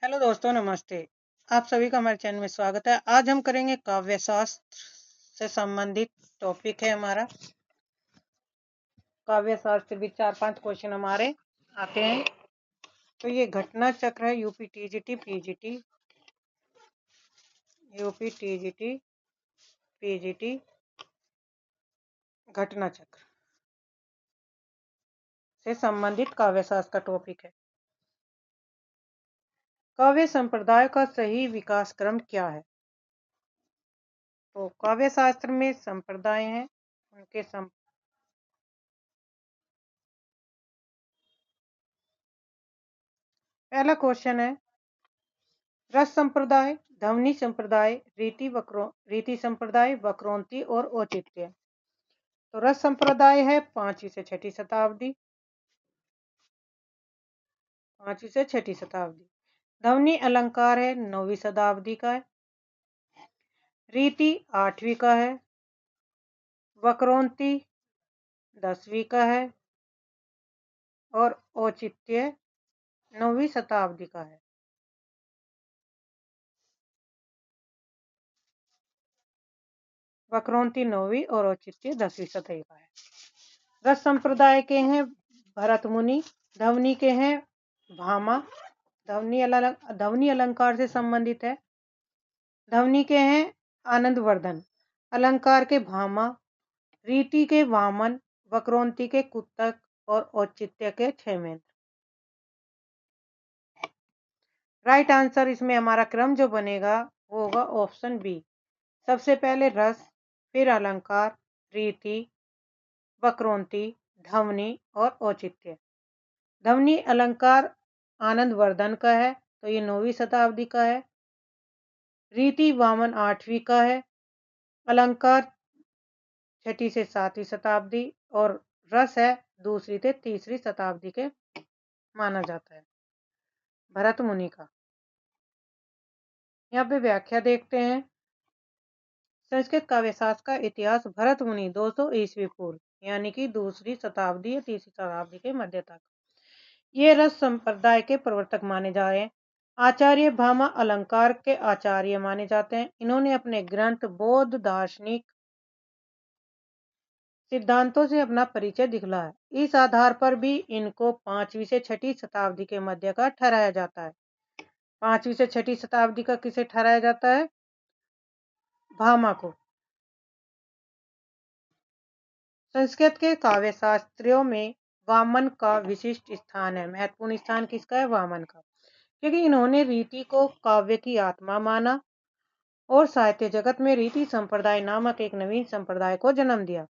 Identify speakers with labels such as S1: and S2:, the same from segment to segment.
S1: Hello दोस्तों, नमस्ते। आप सभी का हमारे चैनल में स्वागत है। आज हम करेंगे काव्य शास्त्र से संबंधित टॉपिक है हमारा। काव्य शास्त्र भी 4-5 क्वेश्चन हमारे आते हैं। तो ये घटना चक्र है यूपी टीजीटी पीजीटी घटना चक्र से संबंधित काव्य शास्त्र का टॉपिक है। काव्य संप्रदाय का सही विकास क्रम क्या है? तो काव्य शास्त्र में संप्रदाय हैं, उनके पहला क्वेश्चन है रस संप्रदाय, ध्वनि संप्रदाय, रीति संप्रदाय, वक्रोन्ति और औचित्य। तो रस संप्रदाय है 5वीं से 6वीं शताब्दी। 5वीं से 6वीं शताब्दी। ध्वनि अलंकार है 9वीं शताब्दी का है। रीति 8वीं का है। वक्रोन्ति 10वीं का है और औचित्य 9वीं शताब्दी का है। वक्रोन्ति 9वीं और औचित्य 10वीं शताब्दी का है। रस संप्रदाय के हैं भरत मुनि, ध्वनि के हैं भामा, ध्वनि अलंकार से संबंधित है। ध्वनि के हैं आनंदवर्धन, अलंकार के भामा, रीति के वामन, वक्रोन्ति के कुत्तक और औचित्य के क्षेमेंद्र। राइट आंसर इसमें हमारा क्रम जो बनेगा वो होगा ऑप्शन बी। सबसे पहले रस, फिर अलंकार, रीति, वक्रोन्ति, ध्वनि और औचित्य। ध्वनि अलंकार आनंदवर्धन का है, तो ये 9वीं शताब्दी का है। रीति वामन 8वीं का है। अलंकार 6वीं से 7वीं शताब्दी और रस है 2वीं से 3वीं शताब्दी के माना जाता है। भरत मुनि का। यहाँ पे व्याख्या देखते हैं। संस्कृत काव्यशास्त्र का इतिहास भरत मुनि 200 ईस्वी पूर्व यानी कि 2वीं शताब्दी या 3वीं शताब्दी के मध्य तक ये रस संप्रदाय के प्रवर्तक माने जा रहे हैं। आचार्य भामा अलंकार के आचार्य माने जाते हैं। इन्होंने अपने ग्रंथ बौद्ध दार्शनिक सिद्धांतों से अपना परिचय दिखलाया। इस आधार पर भी इनको 5वीं से 6वीं शताब्दी के मध्य का ठहराया जाता है। 5वीं से 6वीं शताब्दी का किसे ठहराया जाता है? भामा को। संस्कृत के काव्य शास्त्रियों में वामन का विशिष्ट स्थान है। महत्वपूर्ण स्थान किसका है? वामन का, क्योंकि इन्होंने रीति को काव्य की आत्मा माना और साहित्य जगत में रीति संप्रदाय नामक एक नवीन संप्रदाय को जन्म दिया।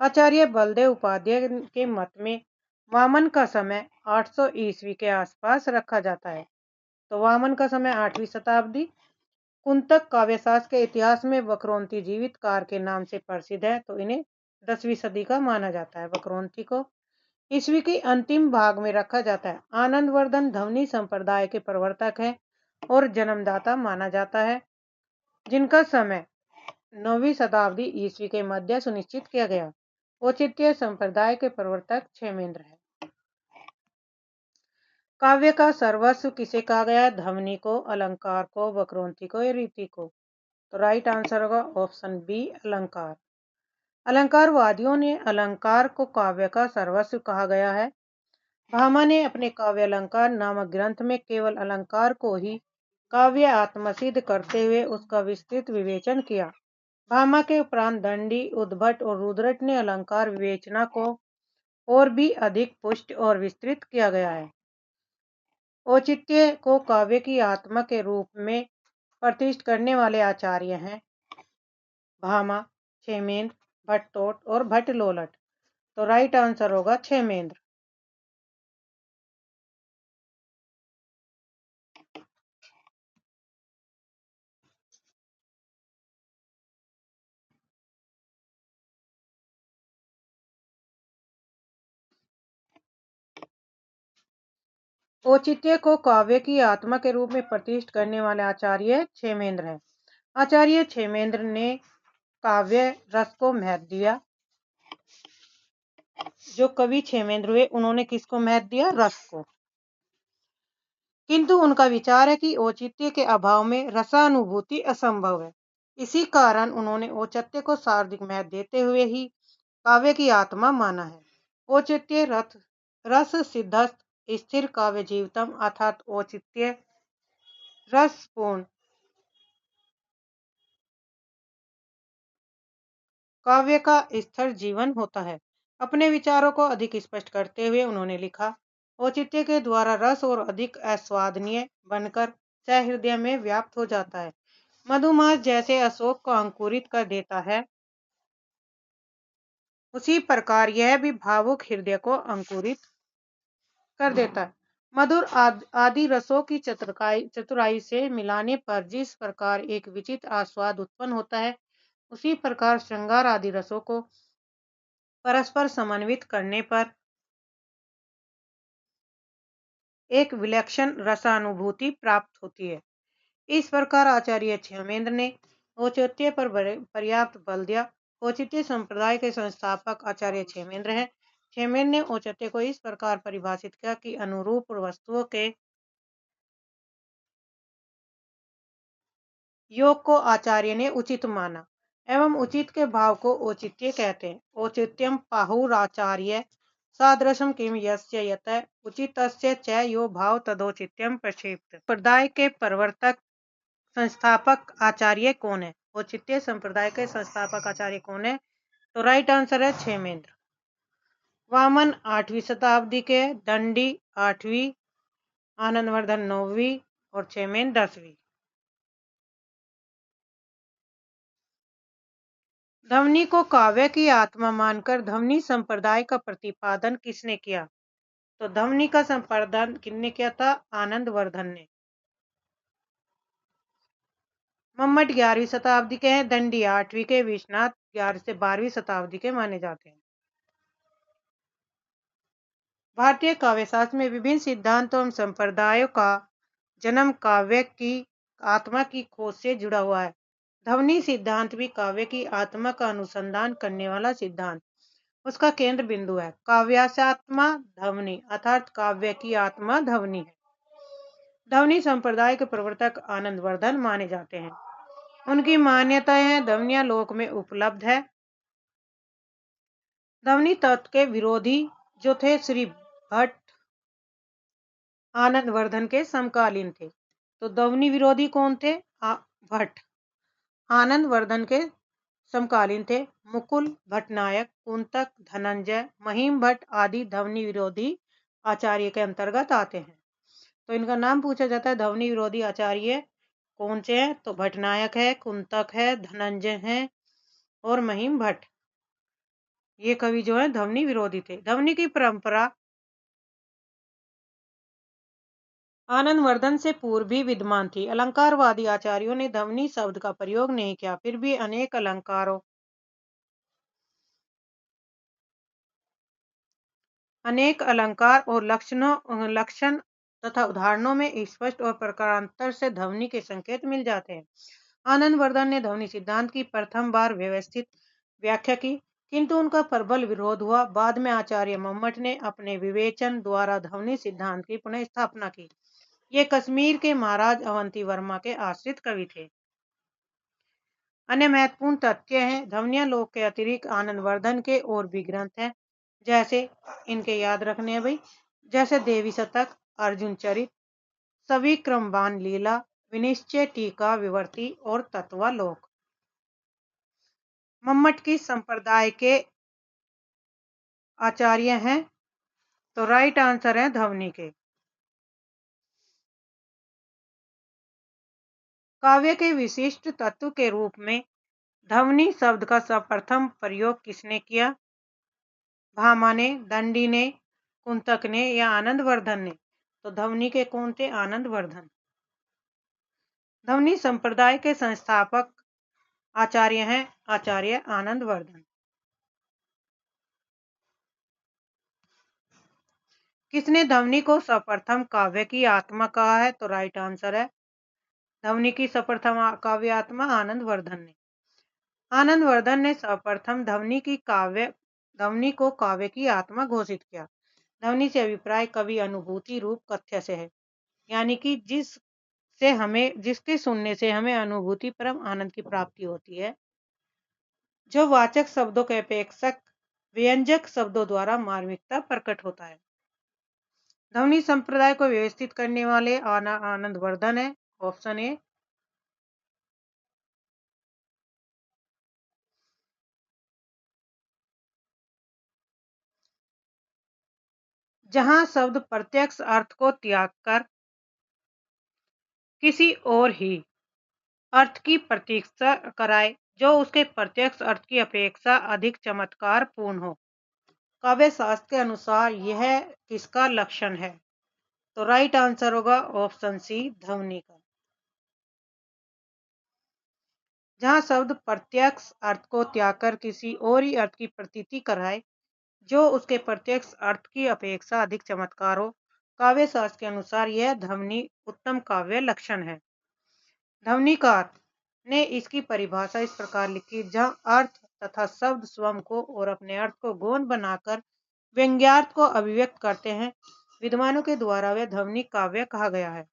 S1: आचार्य बलदेव उपाध्याय के मत में वामन का समय 800 ईस्वी के आसपास रखा जाता है। तो वामन का समय 8वीं शताब्दी। कुंतक काव्यशास्त्र के इतिहास में वक्रोन्ति जीवित कार के नाम से प्रसिद्ध है, तो इन्हें 10वीं सदी का माना जाता है। वक्रोन्ति को ईस्वी के अंतिम भाग में रखा जाता है। आनंदवर्धन ध्वनि संप्रदाय के प्रवर्तक है और जन्मदाता माना जाता है, जिनका समय 9वीं शताब्दी ईस्वी के मध्य सुनिश्चित किया गया। औचित्य संप्रदाय के प्रवर्तक क्षेमेंद्र है। काव्य का सर्वस्व किसे कहा गया? ध्वनि को, अलंकार को, वक्रोन्ति को या रीति को। तो राइट आंसर होगा ऑप्शन बी, अलंकार। अलंकारवादियों ने अलंकार को काव्य का सर्वस्व कहा गया है। भामा ने अपने काव्य अलंकार नामक ग्रंथ में केवल अलंकार को ही काव्य आत्मसिद्ध करते हुए उसका विस्तृत विवेचन किया। भामा के उपरांत दंडी, उद्भट और रुद्रट ने अलंकार विवेचना को और भी अधिक पुष्ट और विस्तृत किया गया है। औचित्य को काव्य की आत्मा के रूप में प्रतिष्ठित करने वाले आचार्य हैं भामा, क्षेमेंद्र, भट्टोट और भट्टलोलट। तो राइट आंसर होगा क्षेमेंद्र। औचित्य को काव्य की आत्मा के रूप में प्रतिष्ठित करने वाले आचार्य क्षेमेंद्र हैं। आचार्य क्षेमेंद्र ने काव्य रस को महत्व दिया। जो कवि क्षेमेंद्र हुए उन्होंने किसको महत्व दिया? रस को। किंतु उनका विचार है कि औचित्य के अभाव में रसानुभूति असंभव है। इसी कारण उन्होंने औचित्य को सर्वाधिक महत्व देते हुए ही काव्य की आत्मा माना है। औचित्य रस सिद्धस्त स्थिर काव्य जीवितम, अर्थात औचित्य रसपूर्ण काव्य का स्थिर जीवन होता है। अपने विचारों को अधिक स्पष्ट करते हुए उन्होंने लिखा, औचित्य के द्वारा रस और अधिक आस्वादनीय बनकर सहृदय में व्याप्त हो जाता है। मधुमास जैसे अशोक को अंकुरित कर देता है, उसी प्रकार यह भी भावुक हृदय को अंकुरित कर देता है। मधुर आदि रसों की चतुराई से मिलाने पर जिस प्रकार एक विचित्र आस्वाद उत्पन्न होता है, उसी प्रकार श्रृंगार आदि रसों को परस्पर समन्वित करने पर एक विलक्षण रसानुभूति प्राप्त होती है। इस प्रकार आचार्य क्षेमेंद्र ने औचित्य पर पर्याप्त बल दिया। औचित्य संप्रदाय के संस्थापक आचार्य क्षेमेंद्र हैं। क्षेमेंद्र ने औचित्य को इस प्रकार परिभाषित किया कि अनुरूप वस्तुओं के योग को आचार्य ने उचित माना एवं उचित के भाव को औचित्य कहते हैं। औचित्यम पाहुराचार्य सादृशम किम यस्य यत उचितस्य च यो भाव तदौचित्यम प्रक्षिप्त। संप्रदाय के प्रवर्तक संस्थापक आचार्य कौन है? औचित्य संप्रदाय के संस्थापक आचार्य कौन है? तो राइट आंसर है क्षेमेंद्र। वामन 8वीं शताब्दी के, दंडी 8वीं, आनंदवर्धन 9वीं और क्षेमेंद्र 10वीं। ध्वनि को काव्य की आत्मा मानकर ध्वनि संप्रदाय का प्रतिपादन किसने किया? तो ध्वनि का संपादन किसने किया था? आनंदवर्धन ने। मम्मट 11वीं शताब्दी के हैं, दंडी 8वीं के, विश्वनाथ 11 से 12वीं शताब्दी के माने जाते हैं। भारतीय काव्यशास्त्र में विभिन्न सिद्धांतों एवं संप्रदायों का जन्म काव्य की आत्मा की खोज से जुड़ा हुआ है। ध्वनि सिद्धांत भी काव्य की आत्मा का अनुसंधान करने वाला सिद्धांत, उसका केंद्र बिंदु है। काव्यात्मा ध्वनि अर्थात काव्य की आत्मा ध्वनि है। ध्वनि संप्रदाय के प्रवर्तक आनंदवर्धन माने जाते हैं। उनकी मान्यता है ध्वनियां लोक में उपलब्ध है। ध्वनि तत्व के विरोधी जो थे श्री भट्ट आनंदवर्धन के समकालीन थे। तो ध्वनि विरोधी कौन थे? भट्ट। आनंदवर्धन के समकालीन थे मुकुल भट्टनायक, कुंतक, धनंजय, महिम भट्ट आदि ध्वनि विरोधी आचार्य के अंतर्गत आते हैं। तो इनका नाम पूछा जाता है ध्वनि विरोधी आचार्य कौन से हैं? तो भट्टनायक है, कुंतक है, धनंजय है और महिम भट्ट। ये कवि जो है ध्वनि विरोधी थे। ध्वनि की परंपरा आनंदवर्धन से पूर्व भी विद्यमान थी। अलंकारवादी आचार्यों ने ध्वनि शब्द का प्रयोग नहीं किया, फिर भी अनेक अलंकार और लक्षण तथा उदाहरणों में स्पष्ट और प्रकारांतर से ध्वनि के संकेत मिल जाते हैं। आनंदवर्धन ने ध्वनि सिद्धांत की प्रथम बार व्यवस्थित व्याख्या की, किंतु उनका प्रबल विरोध हुआ। बाद में आचार्य मम्मट ने अपने विवेचन द्वारा ध्वनि सिद्धांत की पुनः स्थापना की। ये कश्मीर के महाराज अवंती वर्मा के आश्रित कवि थे। अन्य महत्वपूर्ण तथ्य हैं ध्वनियां लोक के अतिरिक्त आनंदवर्धन के और भी ग्रंथ हैं, जैसे इनके याद रखने हैं भाई, जैसे देवी शतक, अर्जुन चरित, सविक्रमवान लीला, विनिश्चय टीका विवर्ती और तत्वालोक। मम्मट की संप्रदाय के आचार्य हैं, तो राइट आंसर है ध्वनि के। काव्य के विशिष्ट तत्व के रूप में ध्वनि शब्द का सर्वप्रथम प्रयोग किसने किया? भामा ने, दंडी ने, कुंतक ने या आनंदवर्धन ने? तो ध्वनि के कौन थे? आनंदवर्धन। ध्वनि संप्रदाय के संस्थापक आचार्य हैं आचार्य आनंदवर्धन। किसने ध्वनि को सर्वप्रथम काव्य की आत्मा कहा है? तो राइट आंसर है ध्वनि की सर्वप्रथम काव्य आत्मा आनंदवर्धन ने। आनंदवर्धन ने सर्वप्रथम ध्वनि को काव्य की आत्मा घोषित किया। ध्वनि से अभिप्राय कवि अनुभूति रूप कथ्य से है। यानी कि जिसके सुनने से हमें अनुभूति परम आनंद की प्राप्ति होती है, जो वाचक शब्दों के अपेक्षक व्यंजक शब्दों द्वारा मार्मिकता प्रकट होता है। ध्वनि संप्रदाय को व्यवस्थित करने वाले आनंदवर्धन है। Option A. जहां शब्द प्रत्यक्ष अर्थ को त्याग कर किसी और ही अर्थ की प्रतीक्षा कराए, जो उसके प्रत्यक्ष अर्थ की अपेक्षा अधिक चमत्कार पूर्ण हो। काव्य शास्त्र के अनुसार यह किसका लक्षण है? तो राइट आंसर होगा ऑप्शन सी, ध्वनि का। जहां शब्द प्रत्यक्ष अर्थ को त्याग कर किसी और ही अर्थ की प्रतीति कराए, जो उसके प्रत्यक्ष अर्थ की अपेक्षा अधिक चमत्कार हो। काव्य शास्त्र के अनुसार यह ध्वनि उत्तम काव्य लक्षण है। ध्वनिकार ने इसकी परिभाषा इस प्रकार लिखी, जहां अर्थ तथा शब्द स्वयं को और अपने अर्थ को गौण बनाकर व्यंग्यार्थ को अभिव्यक्त करते हैं, विद्वानों के द्वारा वह ध्वनि काव्य कहा गया है।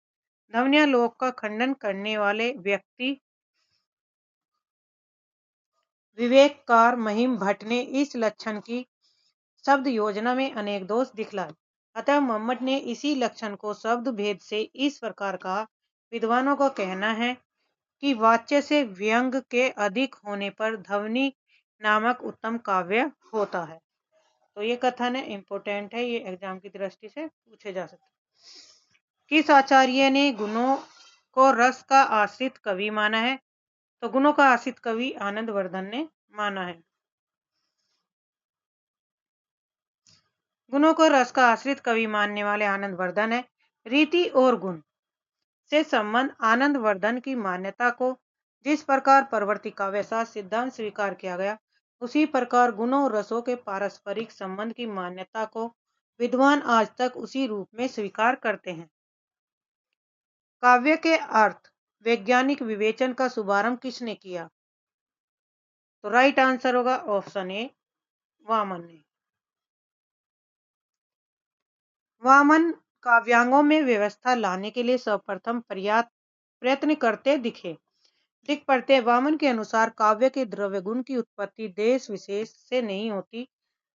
S1: ध्वन्यालोक का खंडन करने वाले व्यक्ति विवेककार महिम भट्ट ने इस लक्षण की शब्द योजना में अनेक दोष दिखलाए। अतः मोहम्मद ने इसी लक्षण को शब्द भेद से इस प्रकार कहा। विद्वानों का कहना है कि वाच्य से व्यंग के अधिक होने पर ध्वनि नामक उत्तम काव्य होता है। तो ये कथन है, इंपोर्टेंट है, ये एग्जाम की दृष्टि से पूछे जा सकते हैं। किस आचार्य ने गुणों को रस का आश्रित कवि माना है? तो गुणों का आश्रित कवि आनंदवर्धन ने माना है। गुणों को रस का आश्रित कवि मानने वाले आनंदवर्धन है। रीति और गुण से संबंध आनंदवर्धन की मान्यता को जिस प्रकार परवर्ती काव्यशास्त्र सिद्धांत स्वीकार किया गया, उसी प्रकार गुणों और रसों के पारस्परिक संबंध की मान्यता को विद्वान आज तक उसी रूप में स्वीकार करते हैं। काव्य के अर्थ वैज्ञानिक विवेचन का शुभारंभ किसने किया? तो राइट आंसर होगा ऑप्शन ए, वामन ने। वामन काव्यांगों में व्यवस्था लाने के लिए सर्वप्रथम पर्याप्त प्रयत्न करते दिख पड़ते। वामन के अनुसार काव्य के द्रव्य गुण की उत्पत्ति देश विशेष से नहीं होती।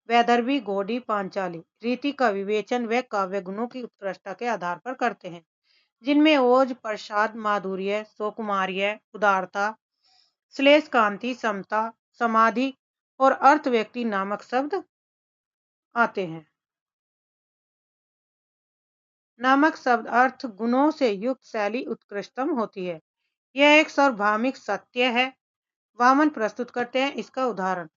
S1: वैदर्भी, गौड़ी, पांचाली रीति का विवेचन वे काव्य गुणों की उत्कृष्टता के आधार पर करते हैं, जिनमें ओज, प्रसाद, माधुर्य, सौकुमार्य, उदारता, श्लेष, कांति, समता, समाधि और अर्थ व्यक्ति नामक शब्द आते हैं। नामक शब्द अर्थ गुणों से युक्त शैली उत्कृष्टतम होती है। यह एक सार्वभौमिक सत्य है। वामन प्रस्तुत करते हैं इसका उदाहरण।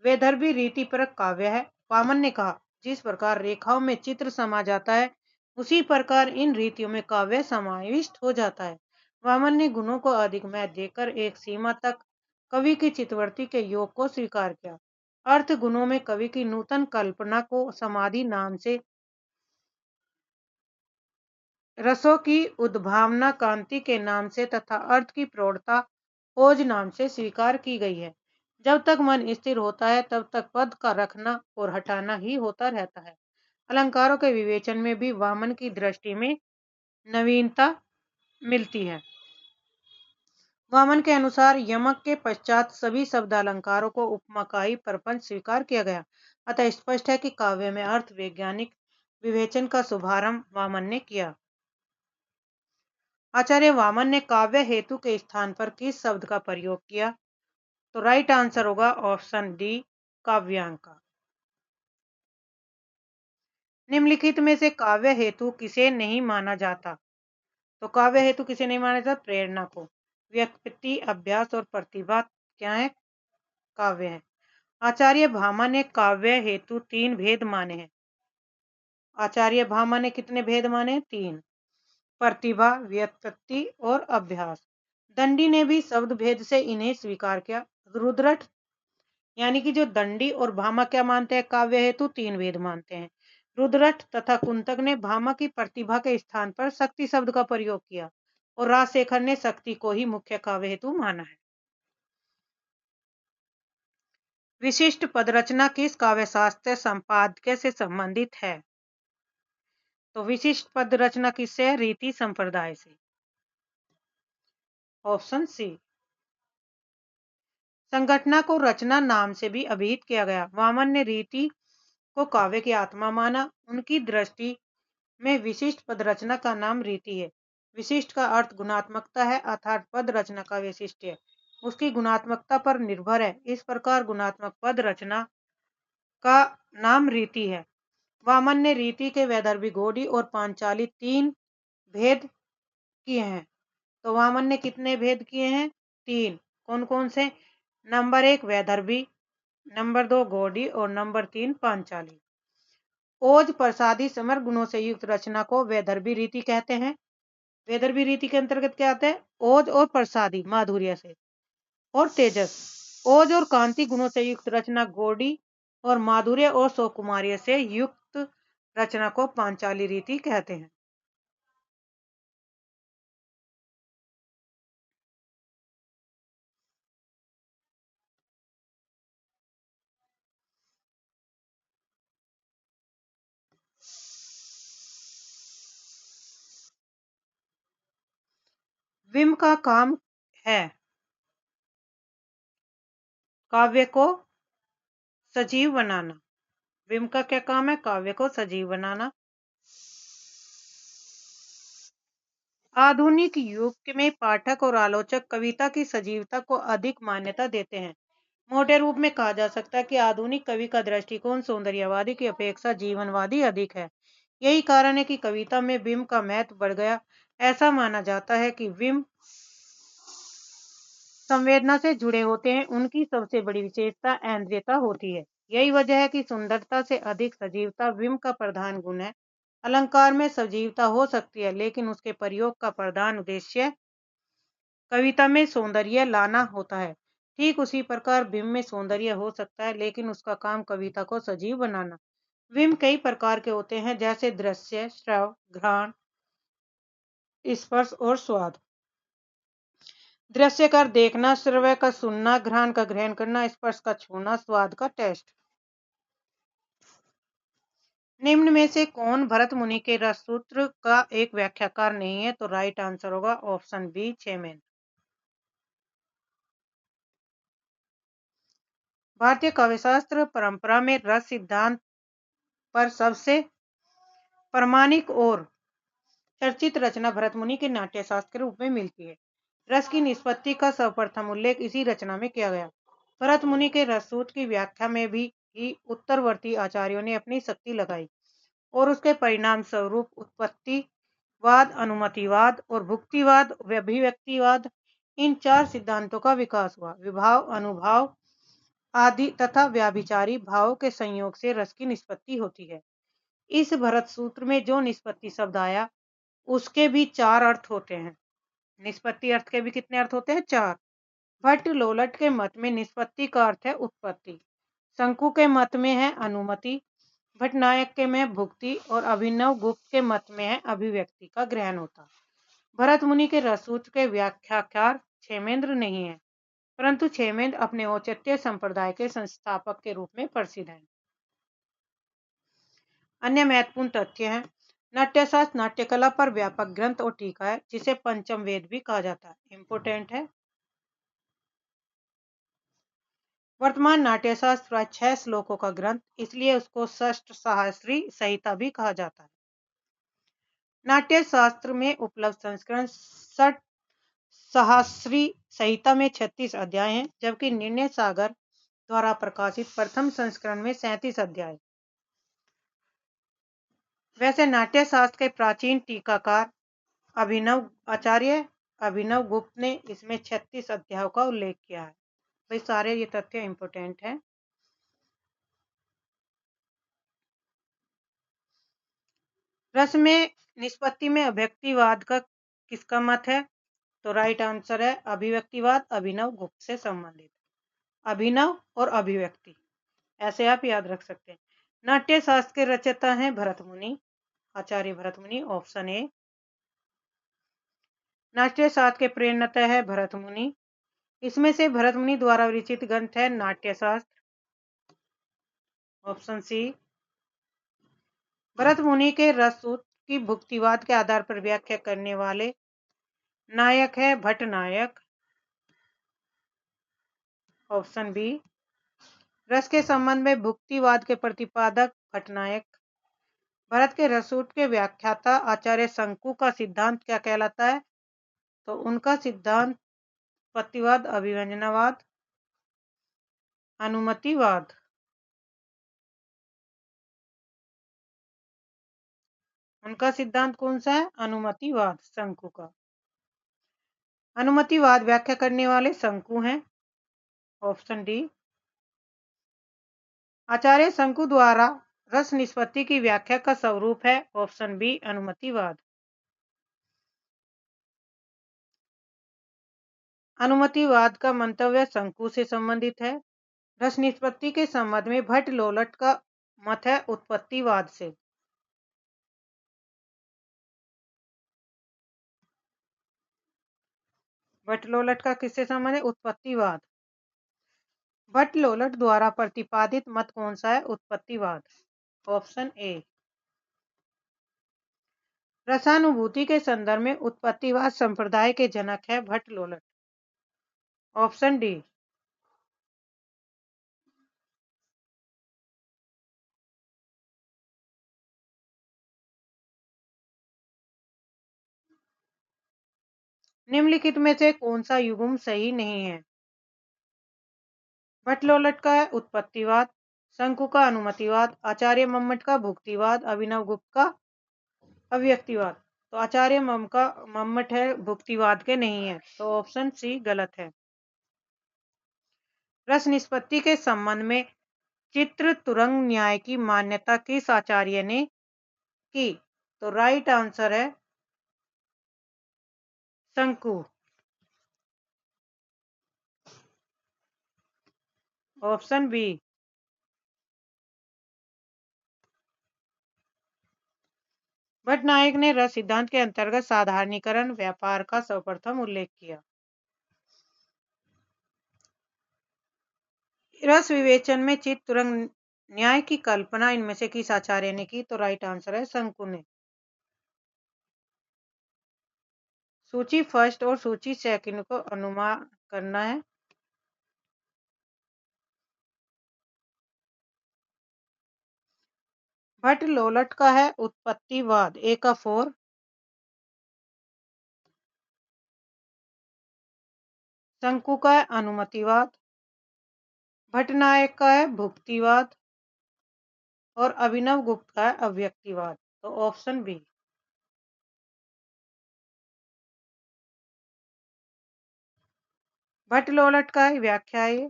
S1: वैदर्भी रीति परक काव्य है। वामन ने कहा, जिस प्रकार रेखाओं में चित्र समा जाता है, उसी प्रकार इन रीतियों में काव्य समाविष्ट हो जाता है। वामन ने गुणों को अधिक महत्व देकर एक सीमा तक कवि की चित्तवृत्ति के योग को स्वीकार किया। अर्थ गुणों में कवि की नूतन कल्पना को समाधि नाम से, रसों की उद्भावना कांति के नाम से तथा अर्थ की प्रौढ़ता ओज नाम से स्वीकार की गई है। जब तक मन स्थिर होता है, तब तक पद का रखना और हटाना ही होता रहता है। अलंकारों के विवेचन में भी वामन की दृष्टि में नवीनता मिलती है। वामन के अनुसार यमक के पश्चात सभी शब्द अलंकारों को उपमा का ही प्रपंच स्वीकार किया गया। अतः स्पष्ट है कि काव्य में अर्थ वैज्ञानिक विवेचन का शुभारंभ वामन ने किया। आचार्य वामन ने काव्य हेतु के स्थान पर किस शब्द का प्रयोग किया? तो राइट आंसर होगा ऑप्शन डी, काव्यांग का। निम्नलिखित में से काव्य हेतु किसे नहीं माना जाता? तो काव्य हेतु किसे नहीं माना जाता? प्रेरणा को। व्युत्पत्ति, अभ्यास और प्रतिभा क्या है? काव्य है। आचार्य भामा ने काव्य हेतु 3 भेद माने हैं। आचार्य भामा ने कितने भेद माने? 3। प्रतिभा, व्युत्पत्ति और अभ्यास। दंडी ने भी शब्द भेद से इन्हें स्वीकार किया। रुद्रट यानी कि जो दंडी और भामा क्या मानते हैं? काव्य हेतु 3 भेद मानते हैं। रुद्रट तथा कुंतक ने भामा की प्रतिभा के स्थान पर शक्ति शब्द का प्रयोग किया और राजशेखर ने शक्ति को ही मुख्य काव्य हेतु माना है। विशिष्ट पदरचना किस काव्यशास्त्र संपादक से संबंधित है? तो विशिष्ट पद रचना किससे है? रीति संप्रदाय से। Option C. संघटना को रचना नाम से भी अभिहित किया गया। वामन ने रीति को काव्य की आत्मा माना। उनकी दृष्टि में विशिष्ट पद रचना का नाम रीति है। विशिष्ट का अर्थ गुणात्मकता है, अर्थात पद रचना का वैशिष्ट्य उसकी गुणात्मकता पर निर्भर है। इस प्रकार गुणात्मक पद रचना का नाम रीति है। वामन ने रीति के वैदर्भी, गोडी और पांचाली 3 भेद किए हैं। तो वामन ने कितने भेद किए हैं? 3। कौन कौन से? नंबर 1 वैदर्भी, नंबर 2 गोडी और नंबर 3 पांचाली। ओज प्रसादी समर गुणों से युक्त रचना को वैदर्भी रीति कहते हैं। वैदर्भी रीति के अंतर्गत क्या आता है? ओज और प्रसादी माधुर्य से और तेजस। ओज और कांति गुणों से युक्त रचना गोडी और माधुर्य और सौकुमार्य से युक्त रचना को पांचाली रीति कहते हैं। विम का काम है काव्य को सजीव बनाना। विम का क्या काम है? काव्य को सजीव बनाना। आधुनिक युग में पाठक और आलोचक कविता की सजीवता को अधिक मान्यता देते हैं। मोटे रूप में कहा जा सकता है कि आधुनिक कवि का दृष्टिकोण सौंदर्यवादी की अपेक्षा जीवनवादी अधिक है। यही कारण है कि कविता में विम का महत्व बढ़ गया। ऐसा माना जाता है कि विम संवेदना से जुड़े होते हैं। उनकी सबसे बड़ी विशेषता ऐन्द्रियता होती है। यही वजह है कि सुंदरता से अधिक सजीवता विम का प्रधान गुण है। अलंकार में सजीवता हो सकती है, लेकिन उसके प्रयोग का प्रधान उद्देश्य कविता में सौंदर्य लाना होता है। ठीक उसी प्रकार विम में सौंदर्य हो सकता है, लेकिन उसका काम कविता को सजीव बनाना। विम कई प्रकार के होते हैं, जैसे दृश्य, श्रव, घ्राण, स्पर्श और स्वाद। दृश्य का देखना, श्रव्य का सुनना, घ्राण का ग्रहण करना, स्पर्श का छूना, स्वाद का टेस्ट। निम्न में से कौन भरत मुनि के रस सूत्र का एक व्याख्याकार नहीं है? तो राइट आंसर होगा ऑप्शन बी, चेमेन। भारतीय काव्यशास्त्र परंपरा में रस सिद्धांत पर सबसे प्रामाणिक और चर्चित रचना भरत मुनि के नाट्यशास्त्र के रूप में मिलती है। रस की निष्पत्ति का सर्वप्रथम उल्लेख इसी रचना में किया गया। भरत मुनि के रस सूत्र की व्याख्या में भी उत्तरवर्ती आचार्यों ने अपनी शक्ति लगाई और उसके परिणाम स्वरूप उत्पत्तिवाद, अनुमतिवाद और भुक्तिवाद, अभिव्यक्तिवाद, इन 4 सिद्धांतों का विकास हुआ। विभाव, अनुभाव आदि तथा व्याभिचारी भावों के संयोग से रस की निष्पत्ति होती है। इस भरत सूत्र में जो निष्पत्ति शब्द आया उसके भी 4 अर्थ होते हैं। निष्पत्ति अर्थ के भी कितने अर्थ होते हैं? 4। भट्ट लोलट के मत में निष्पत्ति का अर्थ है उत्पत्ति, शंकु के मत में है अनुमति, भट्टनायक के में भुक्ति और अभिनव गुप्त के मत में है अभिव्यक्ति का ग्रहण होता। भरत मुनि के रस सूत्र के व्याख्याकार क्षेमेंद्र नहीं है, परंतु क्षेमेंद्र अपने औचित्य संप्रदाय के संस्थापक के रूप में प्रसिद्ध हैं। अन्य महत्वपूर्ण तथ्य हैं। नाट्यशास्त्र नाट्यकला पर व्यापक ग्रंथ और टीका है, जिसे पंचम वेद भी कहा जाता है। इंपोर्टेंट है। वर्तमान नाट्यशास्त्र प्राय 6 श्लोकों का ग्रंथ, इसलिए उसको षष्ठ सहस्री संहिता भी कहा जाता है। नाट्यशास्त्र में उपलब्ध संस्करण षष्ठ सहस्री संहिता में 36 अध्याय हैं, जबकि निर्णय सागर द्वारा प्रकाशित प्रथम संस्करण में 37 अध्याय। वैसे नाट्यशास्त्र के प्राचीन टीकाकार आचार्य अभिनव गुप्त ने इसमें 36 अध्यायों का उल्लेख किया है। भाई सारे ये तथ्य इंपोर्टेंट हैं। रस में निष्पत्ति में अभिव्यक्तिवाद का किसका मत है? तो राइट आंसर है अभिव्यक्तिवाद, अभिनव गुप्त से संबंधित। अभिनव और अभिव्यक्ति ऐसे आप याद रख सकते हैं। नाट्य शास्त्र के रचयिता हैं भरत मुनि, आचार्य भरत मुनि, ऑप्शन ए। नाट्य शास्त्र के प्रेरणता है भरत मुनि। इसमें से भरत मुनि द्वारा विरचित ग्रंथ है नाट्य शास्त्र, ऑप्शन सी। भरत मुनि के रस सूत्र की भुक्तिवाद के आधार पर व्याख्या करने वाले नायक है भट्ट नायक। Option B. रस के संबंध में भुक्तिवाद के प्रतिपादक भट्टनायक। भरत के रसूट के व्याख्याता आचार्य शंकु का सिद्धांत क्या कहलाता है? तो उनका सिद्धांत उत्पत्तिवाद, अभिव्यंजनावाद, अनुमतिवाद। उनका सिद्धांत कौन सा है? अनुमतिवाद, शंकु का। अनुमतिवाद व्याख्या करने वाले शंकु हैं। Option D. आचार्य शंकु द्वारा रस निष्पत्ति की व्याख्या का स्वरूप है। Option B, अनुमतिवाद। अनुमतिवाद का मंतव्य शंकु से संबंधित है। रस निष्पत्ति के संबंध में भट्ट लोलट का मत है उत्पत्तिवाद से। भट्ट लोलट का किससे संबंध है? उत्पत्तिवाद। भट्ट लोलट द्वारा प्रतिपादित मत कौन सा है? उत्पत्तिवाद। Option A. रसानुभूति के संदर्भ में उत्पत्तिवाद संप्रदाय के जनक है भट्ट लोलट। Option D. निम्नलिखित में से कौन सा युग्म सही नहीं है? भट्ट लोलट का है उत्पत्तिवाद, शंकु का अनुमतिवाद, आचार्य मम्मट का भुक्तिवाद, अभिनव गुप्त का अव्यक्तिवाद। तो आचार्य मम्मट है भुक्तिवाद के नहीं है, तो ऑप्शन सी गलत है। रस निष्पत्ति के संबंध में चित्र तुरंग न्याय की मान्यता किस आचार्य ने की? तो राइट आंसर है शंकु। Option B. भट्ट नायक ने रस सिद्धांत के अंतर्गत साधारणीकरण व्यापार का सर्वप्रथम उल्लेख किया। रस विवेचन में चित्त तुरंग न्याय की कल्पना इनमें से किस आचार्य ने की? तो राइट आंसर है शंकु ने। सूची फर्स्ट और सूची सेकंड को अनुमान करना है। भट्ट लोलट का है उत्पत्तिवाद, ए का 4। शंकु का है अनुमतिवाद। भट्ट नायक का है भुक्तिवाद और अभिनव गुप्त का है अव्यक्तिवाद। तो ऑप्शन बी। भट्ट लोलट का है व्याख्या है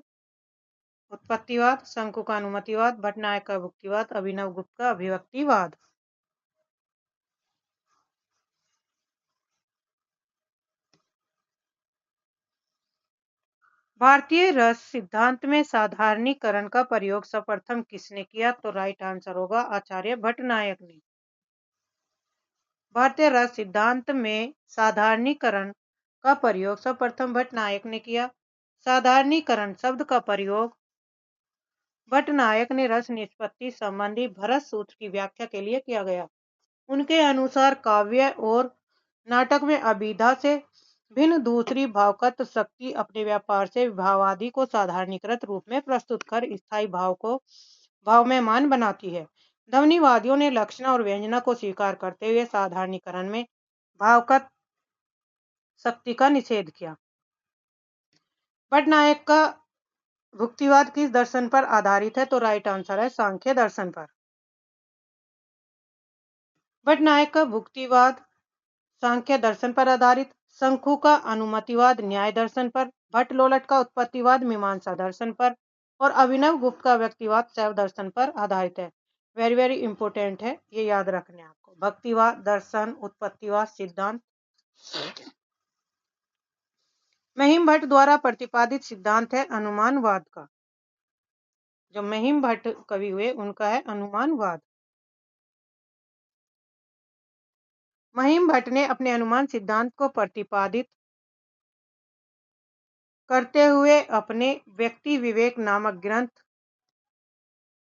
S1: उत्पत्तिवाद, शंकु का अनुमतिवाद, भट्ट नायक का भुक्तिवाद, अभिनव गुप्त का अभिव्यक्तिवाद। भारतीय रस सिद्धांत में साधारणीकरण का प्रयोग सर्वप्रथम किसने किया? तो राइट आंसर होगा आचार्य भट्ट नायक ने। भारतीय रस सिद्धांत में साधारणीकरण का प्रयोग सर्वप्रथम भट्ट नायक ने किया। साधारणीकरण शब्द का प्रयोग भट्ट नायक ने रस निष्पत्ति संबंधी भरत सूत्र की व्याख्या के लिए किया गया। उनके अनुसार काव्य और नाटक में अभिधा से भिन्न दूसरी भावगत शक्ति अपने व्यापार से भावादि को साधारणीकृत रूप में प्रस्तुत कर स्थायी भाव को भावमयमान बनाती है। ध्वनिवादियों ने लक्षण और व्यंजना को स्वीकार करते हुए साधारणीकरण में भावगत शक्ति का निषेध किया। भट्ट नायक का भुक्तिवाद किस दर्शन पर आधारित है? तो राइट आंसर है सांख्य दर्शन पर। भट्ट नायक का भुक्तिवाद सांख्य दर्शन पर आधारित, शंकु का अनुमतिवाद न्याय दर्शन पर, भट्ट लोलट का उत्पत्तिवाद मीमांसा दर्शन पर और अभिनव गुप्त का व्यक्तिवाद शैव दर्शन पर आधारित है। वेरी वेरी इंपॉर्टेंट है, ये याद रखने आपको। भक्तिवाद, दर्शन, उत्पत्तिवाद, सिद्धांत। महिम भट्ट द्वारा प्रतिपादित सिद्धांत है अनुमानवाद का। जो महिम भट्ट कवि हुए उनका है अनुमानवाद। महिम भट्ट ने अपने अनुमान सिद्धांत को प्रतिपादित करते हुए अपने व्यक्ति विवेक नामक ग्रंथ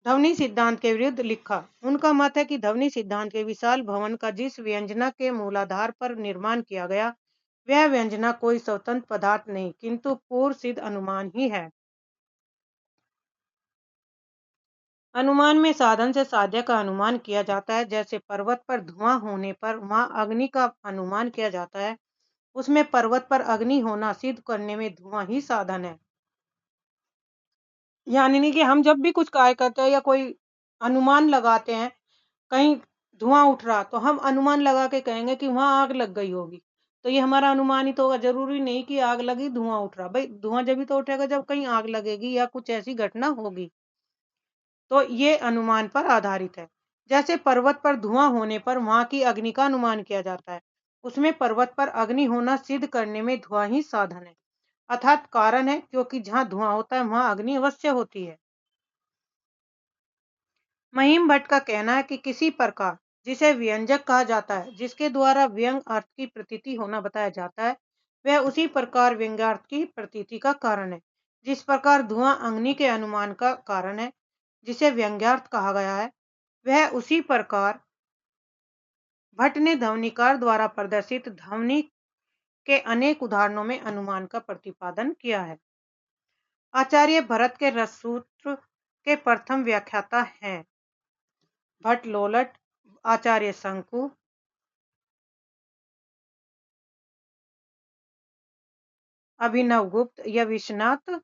S1: ध्वनि सिद्धांत के विरुद्ध लिखा। उनका मत है कि ध्वनि सिद्धांत के विशाल भवन का जिस व्यंजना के मूलाधार पर निर्माण किया गया, वह व्यंजना कोई स्वतंत्र पदार्थ नहीं किंतु पूर्व सिद्ध अनुमान ही है। अनुमान में साधन से साध्य का अनुमान किया जाता है। जैसे पर्वत पर धुआं होने पर वहां अग्नि का अनुमान किया जाता है, उसमें पर्वत पर अग्नि होना सिद्ध करने में धुआं ही साधन है। यानी नहीं कि हम जब भी कुछ कार्य करते हैं या कोई अनुमान लगाते हैं, कहीं धुआं उठ रहा तो हम अनुमान लगा के कहेंगे कि वहां आग लग गई होगी, तो ये हमारा अनुमान ही तो होगा। जरूरी नहीं कि आग लगी धुआं उठ रहा, भाई धुआं जब भी तो उठेगा जब कहीं आग लगेगी या कुछ ऐसी घटना होगी, तो ये अनुमान पर आधारित है। जैसे पर्वत पर धुआं होने पर वहां की अग्नि का अनुमान किया जाता है, उसमें पर्वत पर अग्नि होना सिद्ध करने में धुआं ही साधन है, अर्थात कारण है, क्योंकि जहां धुआं होता है वहां अग्नि अवश्य होती है। महिम भट्ट का कहना है कि किसी प्रकार जिसे व्यंजक कहा जाता है, जिसके द्वारा व्यंग अर्थ की प्रतीति होना बताया जाता है, वह उसी प्रकार व्यंग्यार्थ की प्रतीति का कारण है। जिस प्रकार धुआं अग्नि के अनुमान का कारण है, जिसे व्यंग्यार्थ कहा गया है, वह उसी प्रकार भट्ट ने ध्वनिकार द्वारा प्रदर्शित ध्वनि के अनेक उदाहरणों में अनुमान का प्रतिपादन किया है। आचार्य भरत के रससूत्र के प्रथम व्याख्याता हैं भट्ट लोलट, आचार्य शंकु, अभिनव गुप्त या विश्वनाथ,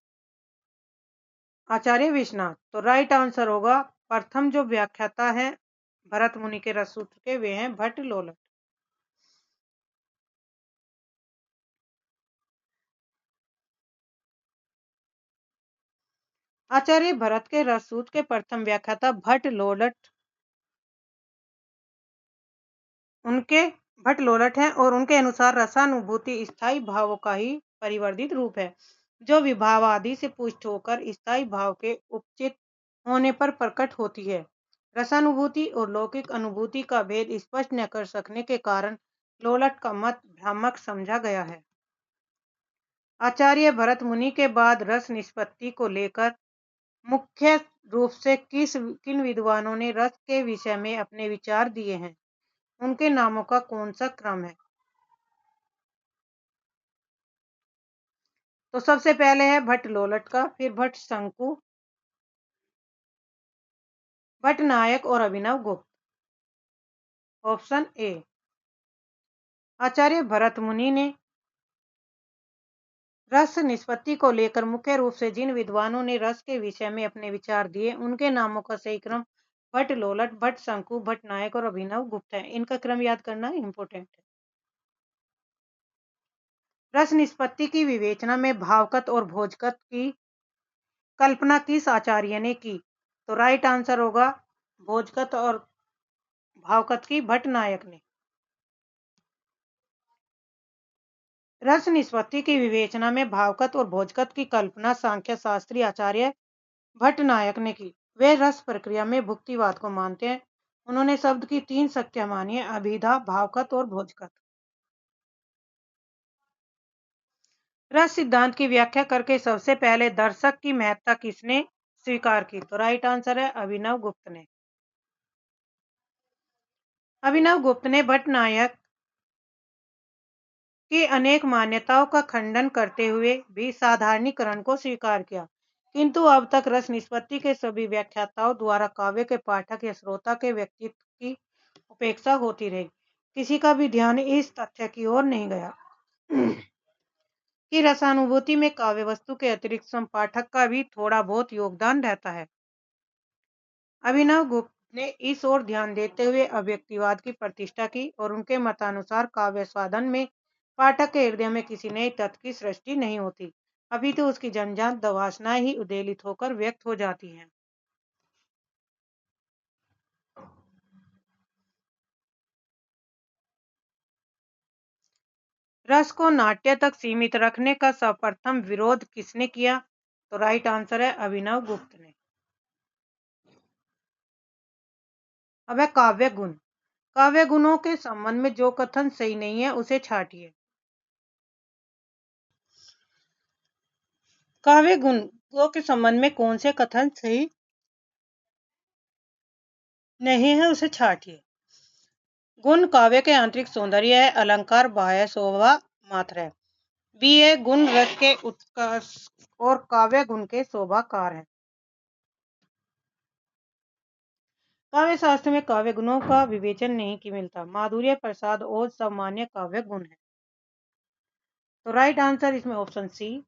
S1: आचार्य विश्वनाथ। तो राइट आंसर होगा प्रथम जो व्याख्याता है भरत मुनि के रससूत्र के, वे हैं भट्ट लोलट। आचार्य भरत के रससूत्र के प्रथम व्याख्याता भट्ट लोलट, उनके भट्ट लोलट हैं और उनके अनुसार रसानुभूति स्थायी भावों का ही परिवर्धित रूप है, जो विभाव आदि से पुष्ट होकर स्थायी भाव के उपचित होने पर प्रकट होती है। रसानुभूति और लौकिक अनुभूति का भेद स्पष्ट न कर सकने के कारण लोलट का मत भ्रामक समझा गया है। आचार्य भरत मुनि के बाद रस निष्पत्ति को लेकर मुख्य रूप से किन विद्वानों ने रस के विषय में अपने विचार दिए हैं, उनके नामों का कौन सा क्रम है? तो सबसे पहले है भट्ट लोलट का, फिर भट्ट शंकु, भट्ट नायक और अभिनव गुप्त। Option A. आचार्य भरत मुनि ने रस निष्पत्ति को लेकर मुख्य रूप से जिन विद्वानों ने रस के विषय में अपने विचार दिए, उनके नामों का सही क्रम भट्ट लोलट, भट्ट शंकु, भट्ट नायक और अभिनव गुप्त है। इनका क्रम याद करना इंपॉर्टेंट है। रस निष्पत्ति की विवेचना में भावगत और भोजगत की कल्पना किस आचार्य ने की? तो राइट आंसर होगा भोजगत और भावगत की भट्ट नायक ने। रस निष्पत्ति की विवेचना में भावगत और भोजगत की कल्पना सांख्य शास्त्री आचार्य भट्ट नायक ने की। वे रस प्रक्रिया में भुक्तिवाद को मानते हैं। उन्होंने शब्द की 3 शक्तियां मानी है, अभिधा, भावगत और भोजगत। रस सिद्धांत की व्याख्या करके सबसे पहले दर्शक की महत्ता किसने स्वीकार की? तो राइट आंसर है अभिनव गुप्त ने। अभिनव गुप्त ने भट्ट नायक की अनेक मान्यताओं का खंडन करते हुए भी साधारणीकरण को स्वीकार किया, किंतु अब तक रस निष्पत्ति के सभी व्याख्याताओं द्वारा काव्य के पाठक या श्रोता के व्यक्तित्व की उपेक्षा होती रही। किसी का भी ध्यान इस तथ्य की ओर नहीं गया कि रसानुभूति में काव्य वस्तु के अतिरिक्त संपाठक का भी थोड़ा बहुत योगदान रहता है। अभिनव गुप्त ने इस ओर ध्यान देते हुए अव्यक्तिवाद की प्रतिष्ठा की और उनके मतानुसार काव्य साधन में पाठक के हृदय में किसी नए तत्व की सृष्टि नहीं होती, अभी तो उसकी जन्मजात वासनाएं ही उद्वेलित होकर व्यक्त हो जाती हैं। रस को नाट्य तक सीमित रखने का सर्वप्रथम विरोध किसने किया? तो राइट आंसर है अभिनव गुप्त ने। अब है काव्य गुण। काव्य गुणों के संबंध में जो कथन सही नहीं है उसे छाटिए। काव्य गुणों के संबंध में कौन से कथन सही नहीं है उसे छाटिए। गुण काव्य के आंतरिक सौंदर्य है, अलंकार बाह्य शोभा मात्र है। बी है गुण रस के उत्कर्ष और काव्य गुण के शोभाकार है। काव्य शास्त्र में काव्य गुणों का विवेचन नहीं की मिलता। माधुर्य, प्रसाद और सामान्य काव्य गुण है। तो राइट आंसर इसमें ऑप्शन सी।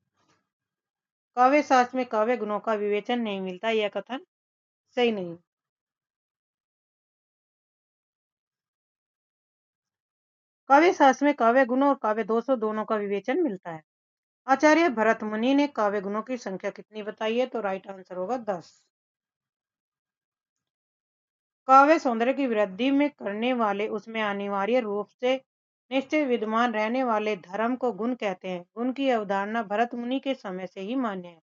S1: काव्य शास्त्र में काव्य गुणों का विवेचन नहीं मिलता, यह कथन सही नहीं। काव्य शास्त्र में काव्य गुणों और काव्य दोषों दोनों का विवेचन मिलता है। आचार्य भरत मुनि ने काव्य गुणों की संख्या कितनी बताई है? तो राइट आंसर होगा 10। काव्य सौंदर्य की वृद्धि में करने वाले उसमें अनिवार्य रूप से निश्चित विद्यमान रहने वाले धर्म को गुण कहते हैं। गुण की अवधारणा भरत मुनि के समय से ही मान्य है।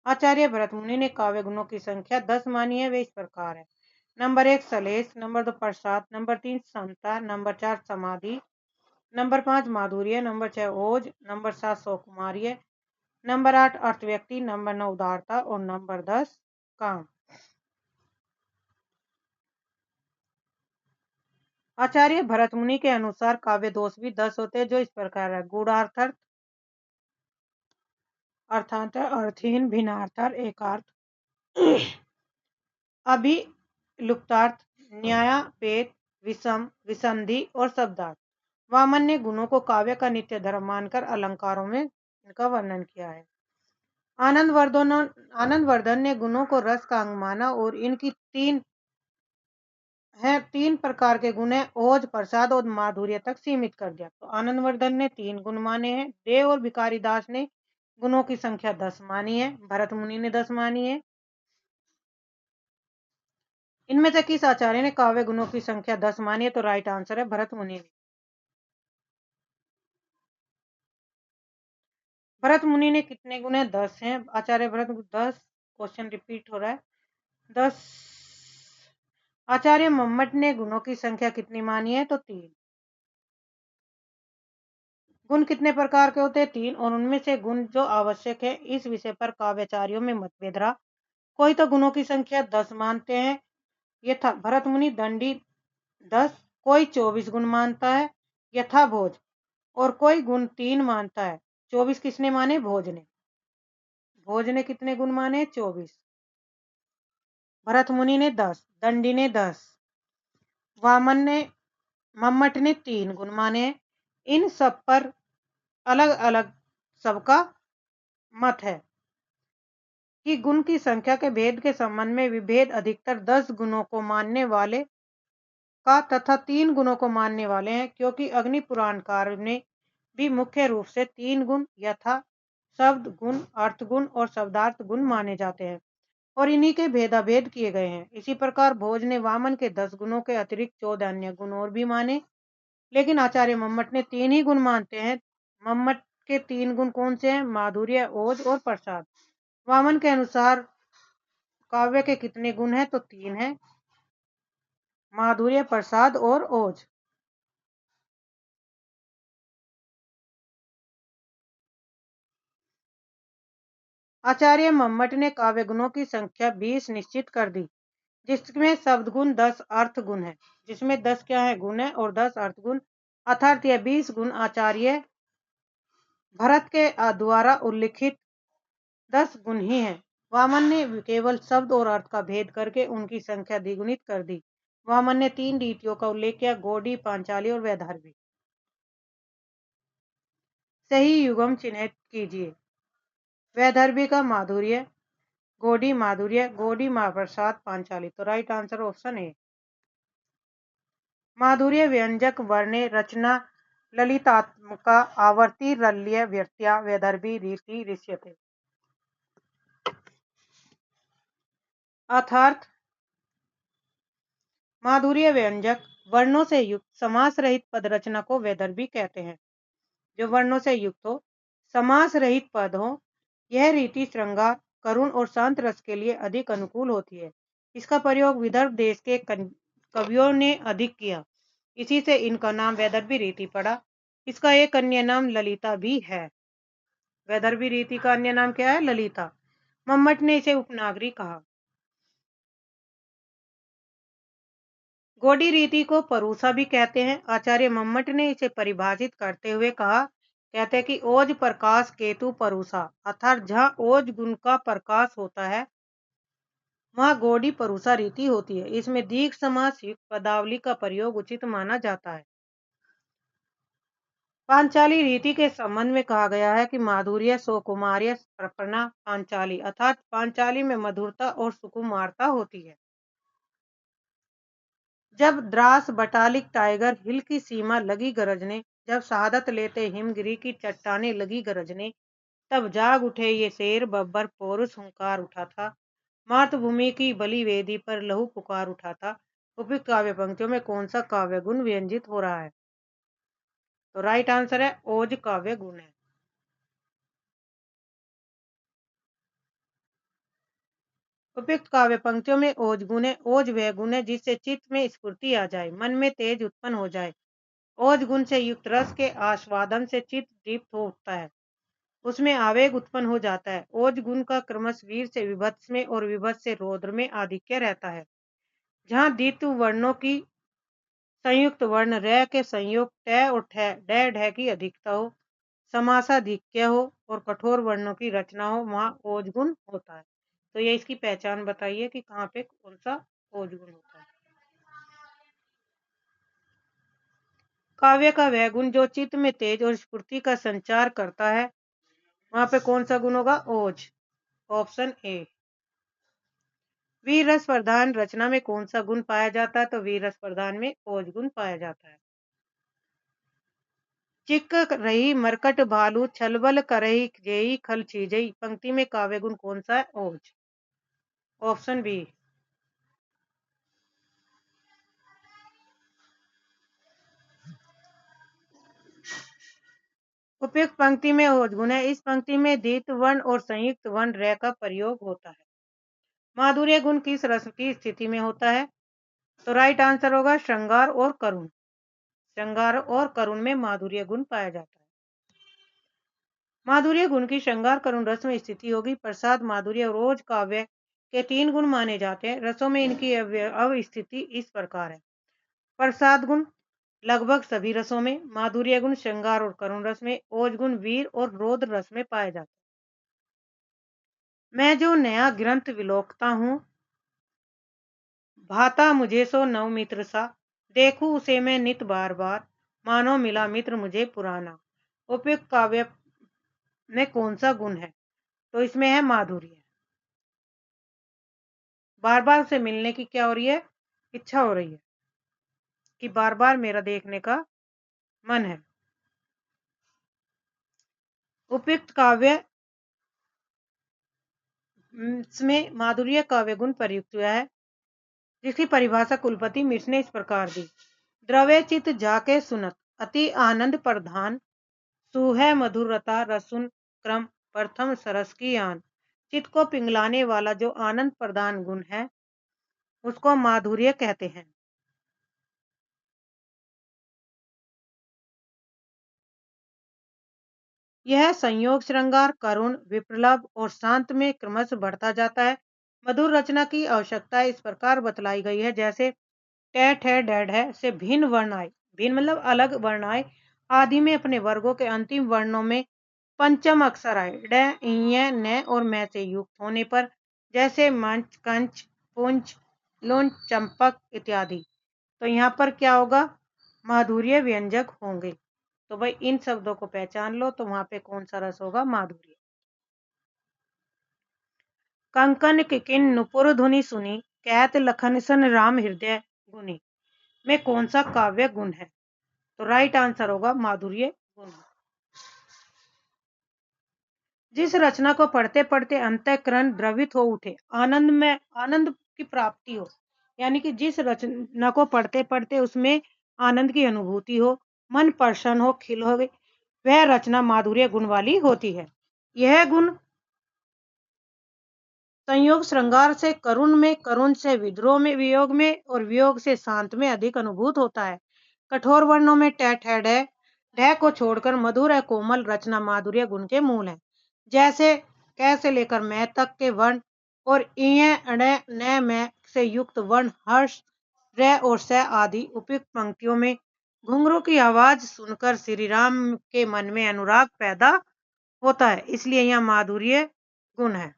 S1: आचार्य भरत मुनि ने काव्य गुणों की संख्या 10 मानी है। वे इस प्रकार है। नंबर 1 सलेश, नंबर 2 प्रसाद, नंबर 3 समता, नंबर 4 समाधि, नंबर 5 माधुर्य, नंबर 6 ओज, नंबर 7 सौकुमार्य, नंबर 8 अर्थ व्यक्ति, नंबर 9 उदारता और नंबर 10 काम। आचार्य भरत मुनि के अनुसार काव्य दोष भी 10 होते हैं, जो इस प्रकार है। गूढ़ार्थ, अर्थांतर, अर्थहीन, भिन्नार्थ, एकार्थ, अभिलुप्तार्थ, न्यायापेत, विषम, विसंधि और शब्दार्थ। वामन ने गुणों को काव्य का नित्य धर्म मानकर अलंकारों में इनका वर्णन किया है। आनंदवर्धन ने गुणों को रस का अंग माना और इनकी तीन प्रकार के गुण है, ओज, प्रसाद और माधुर्य तक सीमित कर दिया। तो आनंदवर्धन ने 3 गुण माने हैं। देव और भिखारी दास ने गुणों की संख्या 10 मानी है। भरत मुनि ने 10 मानी है। इनमें से किस आचार्य ने काव्य गुणों की संख्या 10 मानी है? तो राइट आंसर है भरत मुनि ने। भरत मुनि ने कितने गुण है? 10 हैं। आचार्य भरत 10। क्वेश्चन रिपीट हो रहा है। 10। आचार्य मम्मट ने गुणों की संख्या कितनी मानी है? तो 3। गुण कितने प्रकार के होते हैं? 3। और उनमें से गुण जो आवश्यक है, इस विषय पर काव्याचार्यों में मतभेद रहा। कोई तो गुणों की संख्या 10 मानते हैं, यथा भरत मुनि दंडी 10, कोई 24 गुण मानता है यथा भोज, और कोई गुण 3 मानता है। 24 किसने माने? भोज ने। भोज ने कितने गुण माने? 24। भरत मुनि ने 10, दंडी ने 10, वामन ने मम्मट ने 3 गुण माने। इन सब पर अलग अलग सबका मत है कि गुण की संख्या के भेद के संबंध में विभेद अधिकतर 10 गुणों को मानने वाले का तथा 3 गुणों को मानने वाले हैं, क्योंकि अग्नि पुराणकार ने भी मुख्य रूप से 3 गुण यथा शब्द गुण, अर्थ गुण और शब्दार्थ गुण माने जाते हैं और इन्हीं के भेदाभेद किए गए हैं। इसी प्रकार भोज ने वामन के 10 गुणों के अतिरिक्त 14 अन्य गुण और भी माने, लेकिन आचार्य मम्मट ने 3 ही गुण मानते हैं। मम्मट के 3 गुण कौन से हैं? माधुर्य, ओज और प्रसाद। वामन के अनुसार काव्य के कितने गुण हैं? तो 3 हैं, माधुर्य, प्रसाद और ओज। आचार्य मम्मट ने काव्य गुणों की संख्या 20 निश्चित कर दी, जिसमें शब्द गुण 10 अर्थ गुण है, जिसमें 10 क्या है? गुण है और 10 अर्थ गुण। अर्थात यह 20 गुण आचार्य भरत के द्वारा उल्लिखित 10 गुण ही हैं। वामन ने केवल शब्द और अर्थ का भेद करके उनकी संख्या द्विगुणित कर दी। वामन ने 3 रीतियों का उल्लेख किया, गौड़ी, पांचाली और वैदर्भी। सही युग्म चिन्हित कीजिए। वैदर्भी का माधुर्य, गौड़ी माधुर्य, गौड़ी प्रसाद, पांचाली। तो राइट आंसर ऑप्शन ए। माधुर्य व्यंजक वर्णे रचना ललितात्मका आवर्ती रल्य व्यर्त्या वैदर्भी रीति ऋष्यते। अर्थात माधुर्य व्यंजक वर्णों से युक्त समास रहित पद रचना को वैदर्भी कहते हैं। जो वर्णों से युक्त हो, समास रहित पद हो, यह रीति श्रृंगार, करुण और शांत रस के लिए अधिक अनुकूल होती है। इसका प्रयोग विदर्भ देश के कवियों ने अधिक किया, इसी से इनका नाम वैदर्भी रीति पड़ा। इसका एक अन्य नाम ललिता भी है। वैदर्भी रीति का अन्य नाम क्या है? ललिता। मम्मट ने इसे उपनागरी कहा। गोडी रीति को परूसा भी कहते हैं। आचार्य मम्मट ने इसे परिभाषित करते हुए कहा, कहते हैं कि ओज प्रकाश केतु परूसा, अर्थात जहाँ ओज गुण का प्रकाश होता है वहाँ गोडी परूसा रीति होती है। इसमें दीर्घ समास युक्त पदावली का प्रयोग उचित माना जाता है। पांचाली रीति के संबंध में कहा गया है कि माधुर्य सुकुमार्य प्रपन्ना पांचाली, अर्थात पांचाली में मधुरता और सुकुमारता होती है। जब द्रास बटालिक टाइगर हिल की सीमा लगी गरजने, जब शहादत लेते हिमगिरी की चट्टाने लगी गरजने, तब जाग उठे ये शेर बब्बर पौरुष हुंकार उठा था, मातृभूमि की बलि वेदी पर लहू पुकार उठा था। उपयुक्त काव्य पंक्तियों में कौन सा काव्य गुण व्यंजित हो रहा है? तो राइट आंसर है ओज काव्य गुण है। उपयुक्त काव्य पंक्तियों में ओज गुण है। ओज वह गुण है जिससे चित्त में स्फूर्ति आ जाए, मन में तेज उत्पन्न हो जाए। ओज गुण से युक्त रस के आस्वादन से चित्त दीप्त हो उठता है, उसमें आवेग उत्पन्न हो जाता है। ओज गुण का क्रमश वीर से विभत्स में और विभत्स से रौद्र में आधिक्य रहता है। जहाँ द्वित्व वर्णों की संयुक्त वर्ण र के संयोग ट और ठ ड ढ की अधिकता हो, समासाधिक्य हो और कठोर वर्णों की रचना हो, वहाँ ओज गुण होता है। तो ये इसकी पहचान बताइए कि कहाँ पे कौन सा ओज गुण होता है। काव्य का वह गुण जो चित्त में तेज और स्फूर्ति का संचार करता है, वहां पे कौन सा गुण होगा? ओज। Option A. वीर रस प्रधान रचना में कौन सा गुण पाया जाता है? तो वीर रस प्रधान में ओज गुण पाया जाता है। चिक रही मरकट भालू छलबल करही जेई खल चीजई, पंक्ति में काव्य गुण कौन सा है? ओज। Option B. उपयुक्त पंक्ति में ओज गुण है। इस पंक्ति में द्वित्व वर्ण और संयुक्त वर्ण र का प्रयोग होता है। माधुर्य गुण किस रस की स्थिति में होता है? तो राइट आंसर होगा श्रृंगार और करुण। श्रृंगार और करुण में माधुर्य गुण पाया जाता है। माधुर्य गुण की श्रृंगार करुण रस में स्थिति होगी। प्रसाद, माधुर्य और ओज काव्य के 3 गुण माने जाते हैं। रसों में इनकी अवस्थिति इस प्रकार है। प्रसाद गुण लगभग सभी रसों में, माधुर्य गुण श्रृंगार और करुण रस में, ओज गुण वीर और रौद्र रस में पाया जाता है। मैं जो नया ग्रंथ विलोकता हूँ, भाता मुझे सो नवमित्र सा, देखूं उसे मैं नित बार बार, मानो मिला मित्र मुझे पुराना। उपयुक्त काव्य में कौन सा गुण है? तो इसमें है माधुर्य। बार बार उसे मिलने की क्या हो रही है? इच्छा हो रही है कि बार बार मेरा देखने का मन है। उपयुक्त काव्य में माधुर्य काव्य गुण प्रयुक्त हुआ है, जिसकी परिभाषा कुलपति मिश्र ने इस प्रकार दी। द्रव्य चित जाके सुनत, अति आनंद प्रधान, सुह मधुरता रसुन क्रम, प्रथम सरस की आन। चित्त को पिंगलाने वाला जो आनंद प्रधान गुण है, उसको माधुर्य कहते हैं। यह संयोग श्रृंगार करुण विप्रलभ और शांत में क्रमश बढ़ता जाता है। मधुर रचना की आवश्यकता इस प्रकार बतलाई गई है, जैसे ट ठ ड ढ से भिन्न वर्ण आए, भिन्न मतलब अलग वर्ण आए, आदि में अपने वर्गों के अंतिम वर्णों में पंचम अक्षर आए, ड इ न और मैं से युक्त होने पर, जैसे मंच कंच पुंज लुंच चंपक इत्यादि। तो यहाँ पर क्या होगा? माधुर्य व्यंजक होंगे। तो भाई इन शब्दों को पहचान लो, तो वहां पे कौन सा रस होगा? माधुर्य। कंकन किकिन नुपुर धुनि सुनी, कैत लखन सन राम हृदय गुनी, में कौन सा काव्य गुण है? तो राइट आंसर होगा माधुर्य गुण। जिस रचना को पढ़ते पढ़ते अंतःकरण द्रवित हो उठे, आनंद की प्राप्ति हो, यानी कि जिस रचना को पढ़ते पढ़ते उसमें आनंद की अनुभूति हो, मन प्रसन्न हो, खिल हो, वह रचना माधुर्य गुण वाली होती है। यह गुण संयोग श्रृंगार से करुण में, करुण से विद्रोह में, वियोग में और वियोग से शांत में अधिक अनुभूत होता है। कठोर वर्णों में ट ठ ढ ढ को छोड़कर मधुर है कोमल रचना माधुर्य गुण के मूल है। जैसे क से लेकर मैं तक के वर्ण और इय अण न मैं से युक्त वर्ण हर्ष र और स आदि उपयुक्त पंक्तियों में घुंघरू की आवाज सुनकर श्री राम के मन में अनुराग पैदा होता है, इसलिए यहाँ माधुर्य गुण है।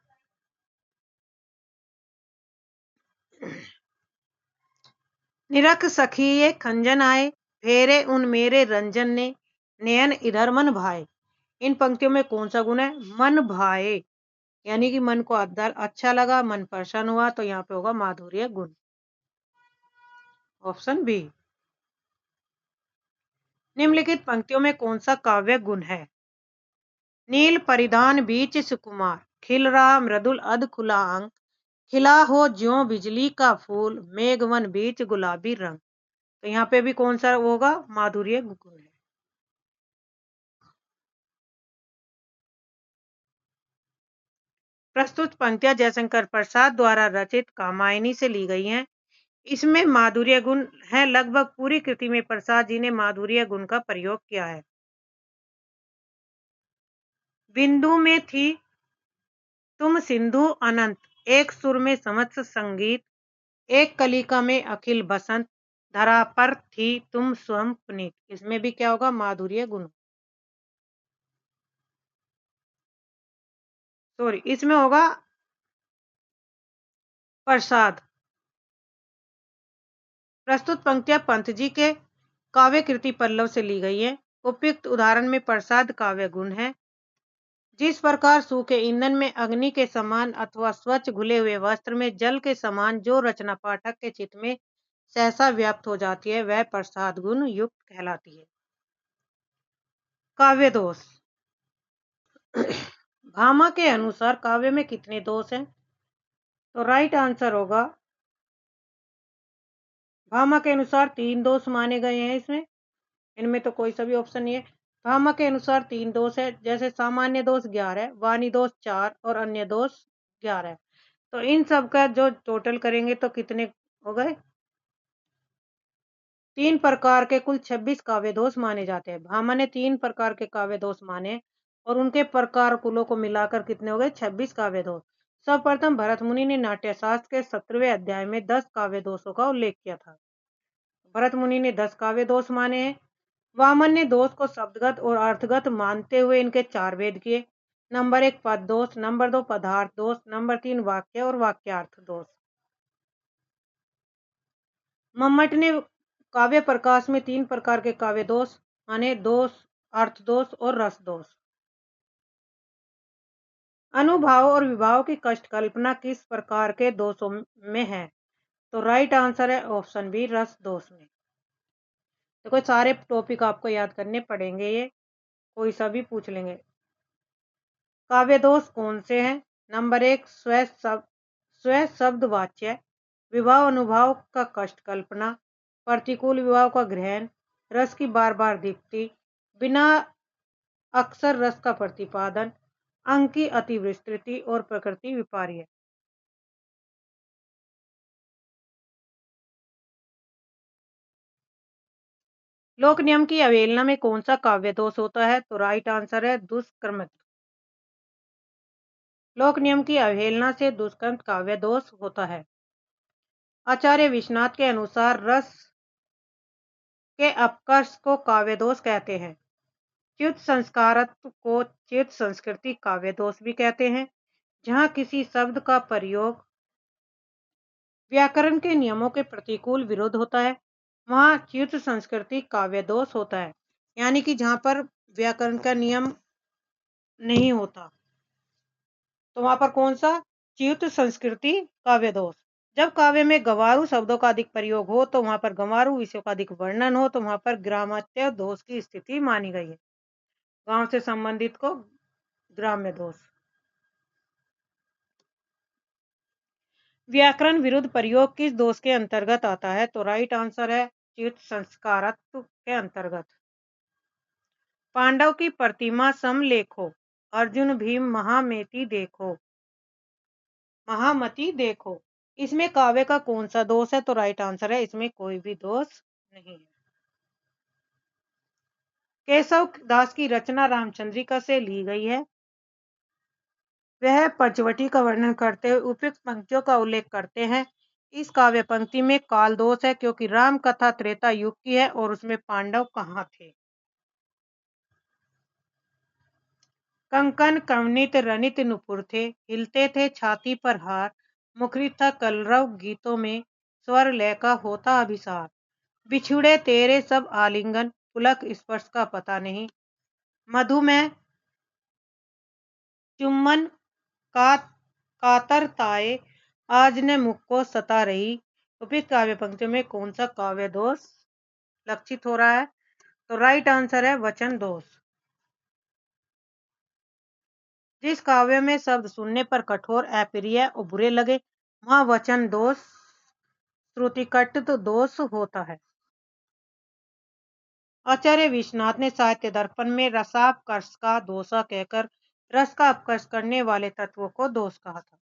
S1: निरख सखिए खंजन आए, फेरे उन मेरे रंजन ने, नयन इधर मन भाए। इन पंक्तियों में कौन सा गुण है? मन भाए, यानी कि मन को अंदर अच्छा लगा, मन प्रसन्न हुआ, तो यहाँ पे होगा माधुर्य गुण। Option B. निम्नलिखित पंक्तियों में कौन सा काव्य गुण है? नील परिधान बीच सुकुमार, खिल रहा मृदुल अध खुला अंग, खिला हो ज्यों बिजली का फूल, मेघवन बीच गुलाबी रंग। तो यहाँ पे भी कौन सा होगा? माधुर्य गुण है। प्रस्तुत पंक्तियां जयशंकर प्रसाद द्वारा रचित कामायनी से ली गई हैं। इसमें माधुर्य गुण है। लगभग पूरी कृति में प्रसाद जी ने माधुर्य गुण का प्रयोग किया है। बिंदु में थी तुम सिंधु अनंत, एक सुर में समस्त संगीत, एक कलिका में अखिल बसंत, धरा पर थी तुम स्वयं पुनीत। इसमें भी क्या होगा? माधुर्य गुण। सॉरी, इसमें होगा प्रसाद। प्रस्तुत पंक्तियां पंत जी के काव्य कृति पल्लव से ली गई है। उपयुक्त उदाहरण में प्रसाद काव्य गुण है। जिस प्रकार सूखे ईंधन में अग्नि के समान अथवा स्वच्छ घुले हुए वस्त्र में जल के समान जो रचना पाठक के चित्त में सहसा व्याप्त हो जाती है, वह प्रसाद गुण युक्त कहलाती है। काव्य दोष। भामा के अनुसार काव्य में कितने दोष हैं? तो राइट आंसर होगा, भामा के अनुसार 3 दोष माने गए हैं। इसमें इनमें तो कोई सा भी ऑप्शन नहीं है। भामा के अनुसार 3 दोष है, जैसे सामान्य दोष 11, वाणी दोष 4 और अन्य दोष 11। तो इन सब का जो टोटल करेंगे तो कितने हो गए? 3 प्रकार के कुल 26 काव्य दोष माने जाते हैं। भामा ने 3 प्रकार के काव्य दोष माने और उनके प्रकार कुलों को मिलाकर कितने हो गए? 26 काव्य दोष। सर्वप्रथम भरत मुनि ने नाट्यशास्त्र के 17वें अध्याय में 10 काव्य दोषों का उल्लेख किया था। भरत मुनि ने 10 काव्य दोष माने हैं। वामन ने दोष को शब्दगत और अर्थगत मानते हुए इनके 4 भेद किए। नंबर 1 पद दोष, नंबर 2 पदार्थ दोष, नंबर 3 वाक्य और वाक्यार्थ दोष। मम्मट ने काव्य प्रकाश में 3 प्रकार के काव्य दोष माने, दोष, अर्थ दोष और रस दोष। अनुभाव और विभाव की कष्ट कल्पना किस प्रकार के दोषों में है? तो राइट आंसर है ऑप्शन बी, रस दोष में। देखो सारे टॉपिक आपको याद करने पड़ेंगे, ये कोई सा भी पूछ लेंगे। काव्य दोष कौन से हैं? नंबर 1 स्व शब्द वाच्य, विभाव अनुभाव का कष्ट कल्पना, प्रतिकूल विभाव का ग्रहण, रस की बार बार दीप्ति, बिना अक्षर रस का प्रतिपादन, अंग की अति विस्तृति और प्रकृति विपर्य। लोक नियम की अवहेलना में कौन सा काव्य दोष होता है? तो राइट आंसर है दुष्कर्म। लोक नियम की अवहेलना से दुष्कर्म काव्य दोष होता है। आचार्य विश्वनाथ के अनुसार रस के अपकर्ष को काव्य दोष कहते हैं। च्युत संस्कारत्व को च्युत संस्कृति काव्य दोष भी कहते हैं। जहाँ किसी शब्द का प्रयोग व्याकरण के नियमों के प्रतिकूल विरुद्ध होता है, वहाँ च्युत संस्कृति काव्य दोष होता है। यानी कि जहाँ पर व्याकरण का नियम नहीं होता, तो वहाँ पर कौन सा? च्युत संस्कृति काव्य दोष। जब काव्य में गंवारू शब्दों का अधिक प्रयोग हो, तो वहाँ पर गंवारू विषयों का अधिक वर्णन हो, तो वहाँ पर ग्राम्य दोष की स्थिति मानी गई है। गांव से संबंधित को ग्राम्य दोष। व्याकरण विरुद्ध प्रयोग किस दोष के अंतर्गत आता है? तो राइट आंसर है च्युत संस्कारत्व के अंतर्गत। पांडव की प्रतिमा समलेखो, अर्जुन भीम महामेति देखो, महामति देखो। इसमें काव्य का कौन सा दोष है? तो राइट आंसर है, इसमें कोई भी दोष नहीं है। केशव दास की रचना रामचंद्रिका से ली गई है। वह पंचवटी का वर्णन करते हुए उपयुक्त पंक्तियों का उल्लेख करते हैं। इस काव्य पंक्ति में काल दोष है क्योंकि राम कथा त्रेता युग की है और उसमें पांडव कहाँ थे। कंकन कवनित रनित नुपुर थे, हिलते थे छाती पर हार, मुखरित था कलरव गीतों में, स्वर लय का होता अभिसार। बिछुड़े तेरे सब आलिंगन, पुलक स्पर्श का पता नहीं, मधु में चुम्बन का कातरताए आज ने मुख को सता रही। उपयुक्त काव्य पंक्तियों में कौन सा काव्य दोष लक्षित हो रहा है? तो राइट आंसर है वचन दोष। जिस काव्य में शब्द सुनने पर कठोर, अप्रिय और बुरे लगे, वहां वचन दोष श्रुतिकट्ट दोष होता है। आचार्य विश्वनाथ ने साहित्य दर्पण में रसापकर्ष का दोषा कहकर रस का अपकर्ष करने वाले तत्वों को दोष कहा था।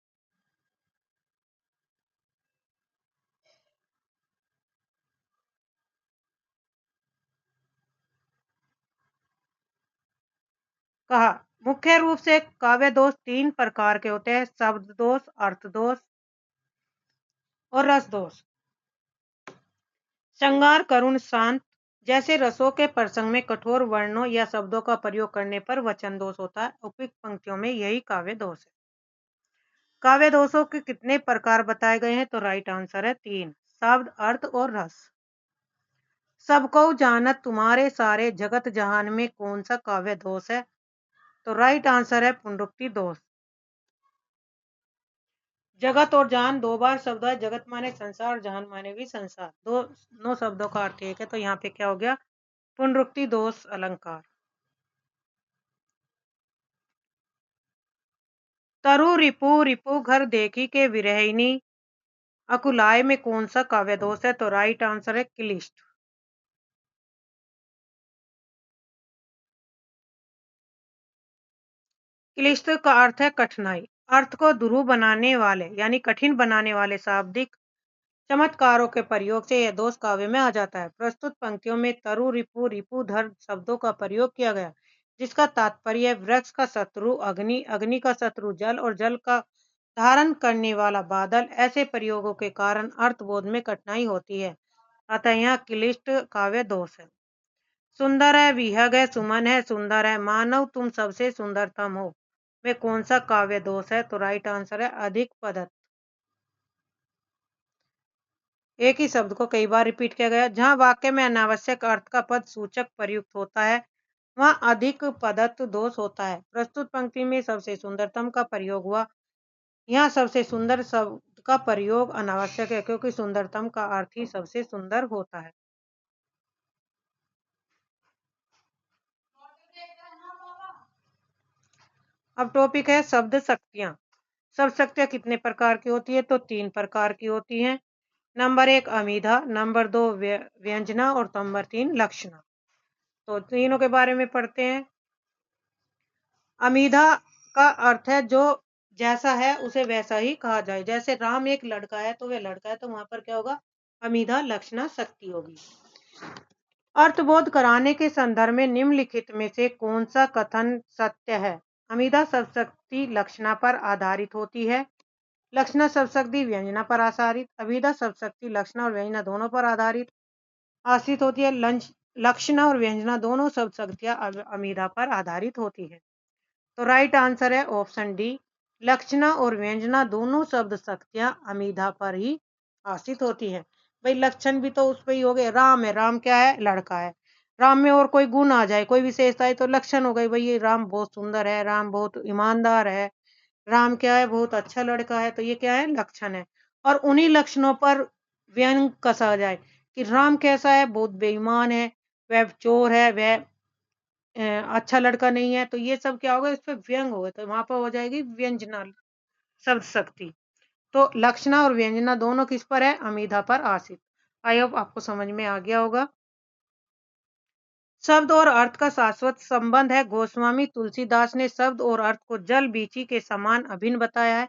S1: कहा मुख्य रूप से काव्य दोष 3 प्रकार के होते हैं: शब्द दोष, अर्थ दोष और रस दोष। श्रृंगार, करुण, शांत जैसे रसों के प्रसंग में कठोर वर्णों या शब्दों का प्रयोग करने पर वचन दोष होता है। उपयुक्त पंक्तियों में यही काव्य दोष है। काव्य दोषों के कितने प्रकार बताए गए हैं? तो राइट आंसर है 3: शब्द, अर्थ और रस। सबको जानत तुम्हारे सारे जगत जहान में कौन सा काव्य दोष है? तो राइट आंसर है पुनरुक्ति दोष। जगत और जहान 2 बार शब्द है। जगत माने संसार, जहान माने भी संसार, दोनों शब्दों का अर्थ एक है। तो यहाँ पे क्या हो गया? पुनरुक्ति दोष अलंकार। तरु रिपु रिपु घर देखी के विरहिणी अकुलाय में कौन सा काव्य दोष है? तो राइट आंसर है क्लिष्ट। क्लिष्ट का अर्थ है कठिनाई। अर्थ को दुरूह बनाने वाले यानी कठिन बनाने वाले शाब्दिक चमत्कारों के प्रयोग से यह दोष काव्य में आ जाता है। प्रस्तुत पंक्तियों में तरु रिपु रिपुधर शब्दों का प्रयोग किया गया, जिसका तात्पर्य वृक्ष का शत्रु अग्नि, अग्नि का शत्रु जल और जल का धारण करने वाला बादल। ऐसे प्रयोगों के कारण अर्थबोध में कठिनाई होती है, अतः यह क्लिष्ट काव्य दोष है। सुंदर है, विहग है, सुमन है, सुंदर है, मानव तुम सबसे सुंदरतम हो में कौन सा काव्य दोष है? तो राइट आंसर है अधिक पदत्व। एक ही शब्द को कई बार रिपीट किया गया। जहां वाक्य में अनावश्यक अर्थ का पद सूचक प्रयुक्त होता है, वहां अधिक पदत्व दोष होता है। प्रस्तुत पंक्ति में सबसे सुंदरतम का प्रयोग हुआ। यहाँ सबसे सुंदर शब्द का प्रयोग अनावश्यक है क्योंकि सुंदरतम का अर्थ ही सबसे सुंदर होता है। अब टॉपिक है शब्द शक्तियां। शब्द शक्तियां कितने प्रकार की होती है? तो 3 प्रकार की होती हैं। नंबर 1 अमीधा, नंबर 2 व्यंजना और नंबर 3 लक्षणा। तो तीनों के बारे में पढ़ते हैं। अमीधा का अर्थ है जो जैसा है उसे वैसा ही कहा जाए। जैसे राम एक लड़का है तो वह लड़का है, तो वहां पर क्या होगा? अमीधा लक्षणा शक्ति होगी। अर्थबोध कराने के संदर्भ में निम्नलिखित में से कौन सा कथन सत्य है? अमीधा शब्द शक्ति लक्षणा पर आधारित होती है। लक्षणा शब्द शक्ति व्यंजना पर आधारित। अभिधा शब्द शक्ति लक्षणा और व्यंजना दोनों पर आश्रित होती है। लक्षणा और व्यंजना दोनों शब्द शक्तियां अमीधा पर आधारित होती है। तो राइट आंसर है ऑप्शन डी, लक्षणा और व्यंजना दोनों शब्द शक्तियां अमीधा पर ही आश्रित होती है। भाई लक्षण भी तो उस पर ही हो गए। राम है, राम क्या है? लड़का है। राम में और कोई गुण आ जाए, कोई विशेषता है, तो लक्षण हो गई भाई ये राम बहुत सुंदर है, राम बहुत ईमानदार है, राम क्या है? बहुत अच्छा लड़का है। तो ये क्या है? लक्षण है। और उन्हीं लक्षणों पर व्यंग कसा जाए कि राम कैसा है? बहुत बेईमान है, वह चोर है, वह अच्छा लड़का नहीं है। तो ये सब क्या होगा? इस पे व्यंग होगा, तो वहां पर हो जाएगी व्यंजना शब्द शक्ति। तो लक्षणा और व्यंजना दोनों किस पर है? अमीधा पर आश्रित। आई होप आपको समझ में आ गया होगा। शब्द और अर्थ का शाश्वत संबंध है। गोस्वामी तुलसीदास ने शब्द और अर्थ को जल बीची के समान अभिन्न बताया है।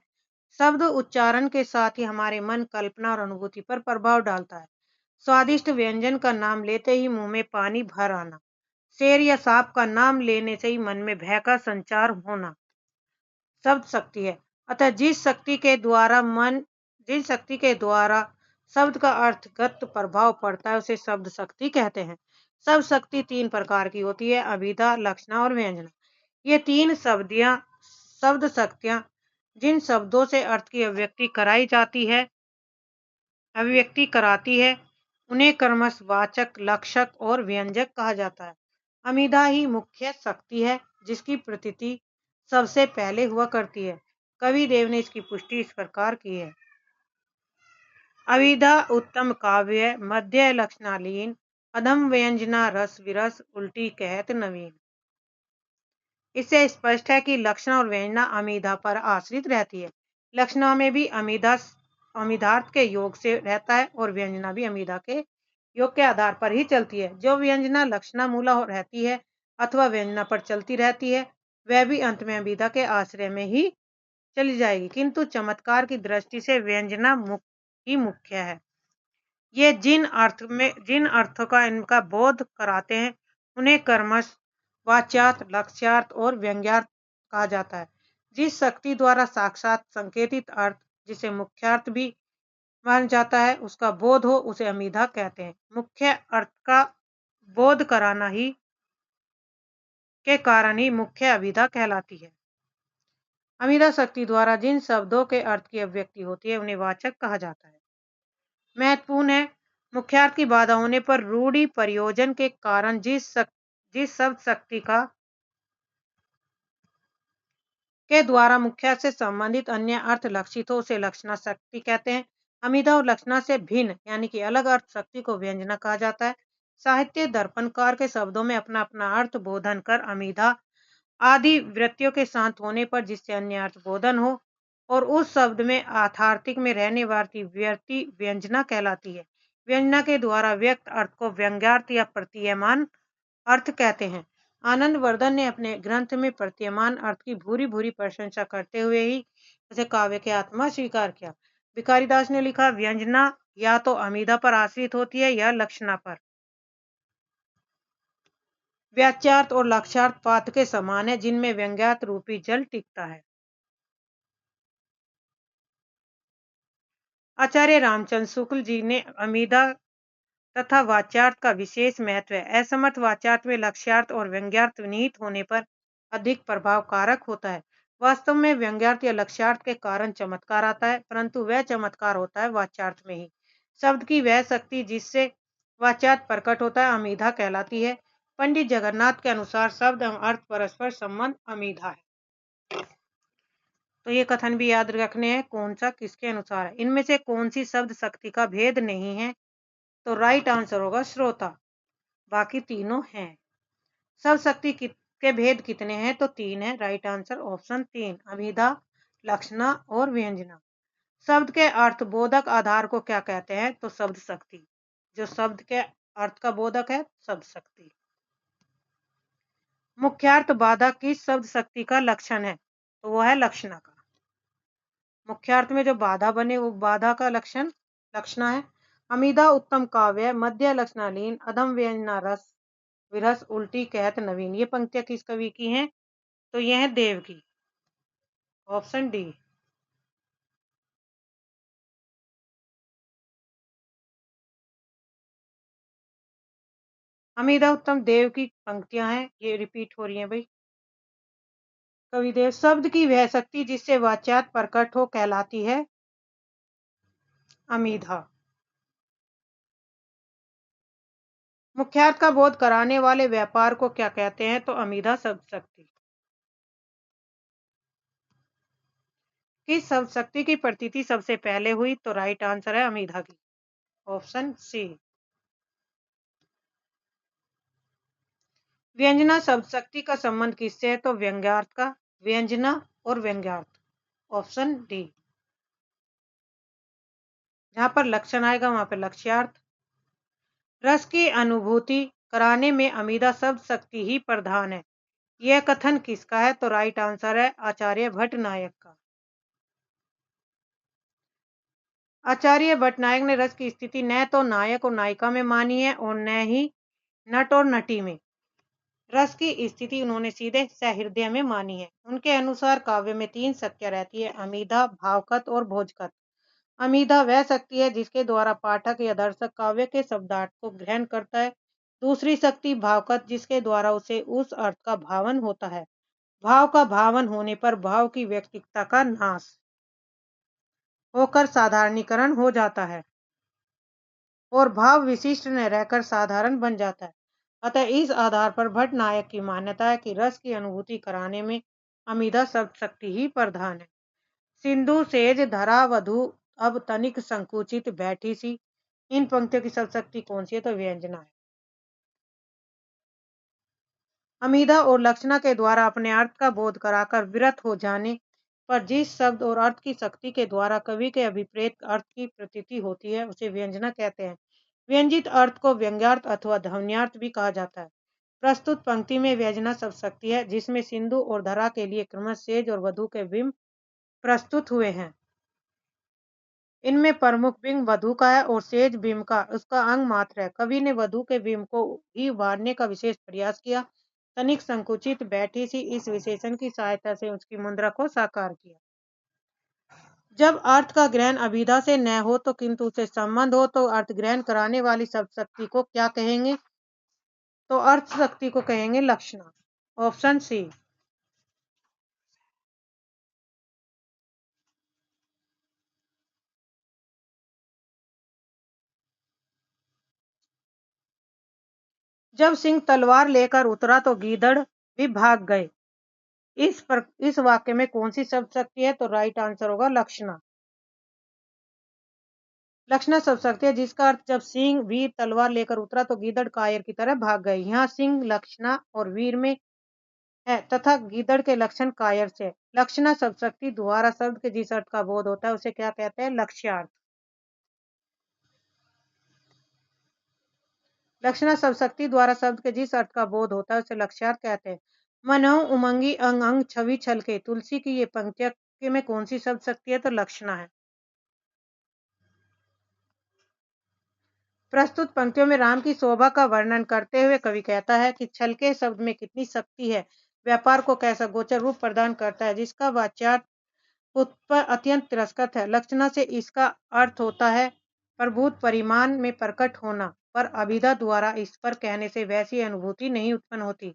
S1: शब्द उच्चारण के साथ ही हमारे मन, कल्पना और अनुभूति पर प्रभाव डालता है। स्वादिष्ट व्यंजन का नाम लेते ही मुंह में पानी भर आना, शेर या सांप का नाम लेने से ही मन में भय का संचार होना शब्द शक्ति है। अतः जिस शक्ति के द्वारा मन जिस शक्ति के द्वारा शब्द का अर्थगत प्रभाव पड़ता है उसे शब्द शक्ति कहते हैं। शब्द शक्ति 3 प्रकार की होती है: अभिधा, लक्षणा और व्यंजना। ये 3 शब्द शक्तियां जिन शब्दों से अर्थ की अभिव्यक्ति कराती है उन्हें क्रमश वाचक, लक्षक और व्यंजक कहा जाता है। अमिधा ही मुख्य शक्ति है जिसकी प्रतीति सबसे पहले हुआ करती है। कवि देव ने इसकी पुष्टि इस प्रकार की है: अभिधा उत्तम काव्य, मध्य लक्षणालीन, अधम व्यंजना रस विरस, उल्टी कहत नवीन। इससे स्पष्ट है कि लक्षण और व्यंजना अमिधा पर आश्रित रहती है। लक्षणा में भी अमिधार्थ के योग से रहता है और व्यंजना भी अमिधा के योग के आधार पर ही चलती है। जो व्यंजना लक्षणा मूला रहती है अथवा व्यंजना पर चलती रहती है वह भी अंत में अमिधा के आश्रय में ही चली जाएगी, किंतु चमत्कार की दृष्टि से व्यंजना ही मुख्य है। ये जिन अर्थों का इनका बोध कराते हैं उन्हें कर्मश, वाच्यार्थ, लक्ष्यार्थ और व्यंग्यार्थ कहा जाता है। जिस शक्ति द्वारा साक्षात संकेतित अर्थ, जिसे मुख्यार्थ भी माना जाता है, उसका बोध हो उसे अमिधा कहते हैं। मुख्य अर्थ का बोध कराना ही के कारण ही मुख्य अभिधा कहलाती है। अमिधा शक्ति द्वारा जिन शब्दों के अर्थ की अभिव्यक्ति होती है उन्हें वाचक कहा जाता है। महत्वपूर्ण है, मुख्यार्थ की बाधा होने पर रूढ़ि प्रयोजन के कारण जिस शब्द शक्ति के द्वारा मुख्यार्थ से संबंधित अन्य अर्थ लक्षित हो उसे लक्षणा शक्ति कहते हैं। अमिधा और लक्षणा से भिन्न यानी कि अलग अर्थ शक्ति को व्यंजना कहा जाता है। साहित्य दर्पणकार के शब्दों में अपना अपना अर्थ बोधन कर अमिधा आदि वृत्तियों के साथ होने पर जिससे अन्य अर्थ बोधन हो और उस शब्द में आर्थार्थिक में रहने वाली वृत्ति व्यंजना कहलाती है। व्यंजना के द्वारा व्यक्त अर्थ को व्यंग्यार्थ या प्रतीयमान अर्थ कहते हैं। आनंद वर्धन ने अपने ग्रंथ में प्रतीयमान अर्थ की भूरी भूरी प्रशंसा करते हुए ही उसे काव्य के आत्मा स्वीकार किया। भिखारी दास ने लिखा, व्यंजना या तो अमिधा पर आश्रित होती है या लक्षणा पर। वाच्यार्थ और लक्ष्यार्थ पात्र के समान है जिनमें व्यंग्यार्थ रूपी जल टिकता है। आचार्य रामचंद्र शुक्ल जी ने अमिधा तथा वाच्यार्थ का विशेष महत्व है। असमर्थ वाच्यार्थ में लक्ष्यार्थ और व्यंग्यार्थ निहित होने पर अधिक प्रभावकारक होता है। वास्तव में व्यंग्यार्थ या लक्ष्यार्थ के कारण चमत्कार आता है, परंतु वह चमत्कार होता है वाच्यार्थ में ही। शब्द की वह शक्ति जिससे वाच्यार्थ प्रकट होता है अमिधा कहलाती है। पंडित जगन्नाथ के अनुसार शब्द एवं अर्थ परस्पर संबंध अमिधा है। तो ये कथन भी याद रखने हैं, कौन सा किसके अनुसार है। इनमें से कौन सी शब्द शक्ति का भेद नहीं है, तो राइट आंसर होगा श्रोता। बाकी तीनों हैं। शब्द शक्ति के भेद कितने हैं, तो 3 है। राइट आंसर ऑप्शन 3, अभिधा, लक्षणा और व्यंजना। शब्द के अर्थ बोधक आधार को क्या कहते हैं, तो शब्द शक्ति। जो शब्द के अर्थ का बोधक है शब्द शक्ति। मुख्यार्थ बाधा किस शब्द शक्ति का लक्षण है, तो वो है लक्षणा का। मुख्यार्थ में जो बाधा बने वो बाधा का लक्षणा है। अमिधा उत्तम काव्य, मध्य लक्षणालीन, अधम व्यंजना रस विरस, उल्टी कहत नवीन। ये पंक्तियां किस कवि की हैं, तो ये है देव की। Option D. अमिधा उत्तम देव की पंक्तियां हैं, ये रिपीट हो रही हैं भाई। कविदेव, शब्द की वह शक्ति जिससे वाच्यार्थ प्रकट हो कहलाती है अमिधा। मुख्यार्थ का बोध कराने वाले व्यापार को क्या कहते हैं, तो अमिधा शब्द शक्ति। किस शब्द शक्ति की प्रतीति सबसे पहले हुई, तो राइट आंसर है अमिधा की। Option C. व्यंजना शब्द शक्ति का संबंध किससे है, तो व्यंग्यार्थ का। व्यंजना और व्यंग्यार्थ। Option D. जहां पर लक्षण आएगा वहां पर लक्ष्यार्थ। रस की अनुभूति कराने में अमिधा शब्द शक्ति ही प्रधान है। यह कथन किसका है, तो राइट आंसर है आचार्य भट्ट नायक का। आचार्य भट्ट नायक ने रस की स्थिति न तो नायक और नायिका में मानी है और न ही नट और नटी में। रस की स्थिति उन्होंने सीधे सहृदय में मानी है। उनके अनुसार काव्य में 3 शक्तियां रहती है, अमिधा, भावकत और भोजकत। अमीदा वह शक्ति है जिसके द्वारा पाठक या दर्शक काव्य के शब्दार्थ को ग्रहण करता है। दूसरी शक्ति भावकत, जिसके द्वारा उसे उस अर्थ का भावन होता है। भाव का भावन होने पर भाव की व्यक्तिकता का नाश होकर साधारणीकरण हो जाता है और भाव विशिष्ट न रहकर साधारण बन जाता है। अतः इस आधार पर भट्ट नायक की मान्यता है कि रस की अनुभूति कराने में अमीदा शब्द शक्ति ही प्रधान है। सिंधु सेज धरा वधु अब तनिक संकुचित बैठी सी। इन पंक्तियों की शब्द शक्ति कौन सी है? तो व्यंजना है। अमीदा और लक्षणा के द्वारा अपने अर्थ का बोध कराकर विरत हो जाने पर जिस शब्द और अर्थ की शक्ति के द्वारा कवि के अभिप्रेत अर्थ की प्रतीति होती है उसे व्यंजना कहते हैं। व्यंजित अर्थ को व्यंग्यार्थ अथवा ध्वन्यार्थ भी कहा जाता है। प्रस्तुत पंक्ति में व्यंजना शब्द शक्ति है जिसमें सिंधु और धरा के लिए क्रमश सेज और वधु के बिंब प्रस्तुत हुए हैं। इनमें प्रमुख बिंब वधु का है और सेज बिंब का उसका अंग मात्र है। कवि ने वधु के बिंब को ही उभारने का विशेष प्रयास किया। तनिक संकुचित बैठी सी इस विशेषण की सहायता से उसकी मुद्रा को साकार किया। जब अर्थ का ग्रहण अभिधा से न हो तो किंतु उसे संबंध हो तो अर्थ ग्रहण कराने वाली शब्द शक्ति को क्या कहेंगे? तो अर्थ शक्ति को कहेंगे लक्षणा। Option C. जब सिंह तलवार लेकर उतरा तो गीदड़ भी भाग गए। इस वाक्य में कौन सी शब्द शक्ति है? तो राइट आंसर होगा लक्षणा। लक्षणा शब्द शक्ति है जिसका अर्थ जब सिंह वीर तलवार लेकर उतरा तो गीदड़ कायर की तरह भाग गए। यहाँ सिंह लक्षणा और वीर में है तथा गीदड़ के लक्षण कायर से। लक्षणा शब्द शक्ति द्वारा शब्द के जिस अर्थ का बोध होता है उसे क्या कहते हैं? लक्ष्यार्थ। लक्षणा शब्द शक्ति द्वारा शब्द के जिस अर्थ का बोध होता है उसे लक्ष्यार्थ कहते हैं। मनो उमंगी अंग अंग छवि छलके तुलसी की ये पंक्तियों में कौन सी शब्द शक्ति है? तो लक्षणा है। प्रस्तुत पंक्तियों में राम की शोभा का वर्णन करते हुए कवि कहता है कि छलके शब्द में कितनी शक्ति है, व्यापार को कैसा गोचर रूप प्रदान करता है, जिसका वाच्यार्थ उत्पर अत्यंत तिरस्कृत है। लक्षणा से इसका अर्थ होता है प्रभुत परिमाण में प्रकट होना, पर अभिधा द्वारा इस पर कहने से वैसी अनुभूति नहीं उत्पन्न होती।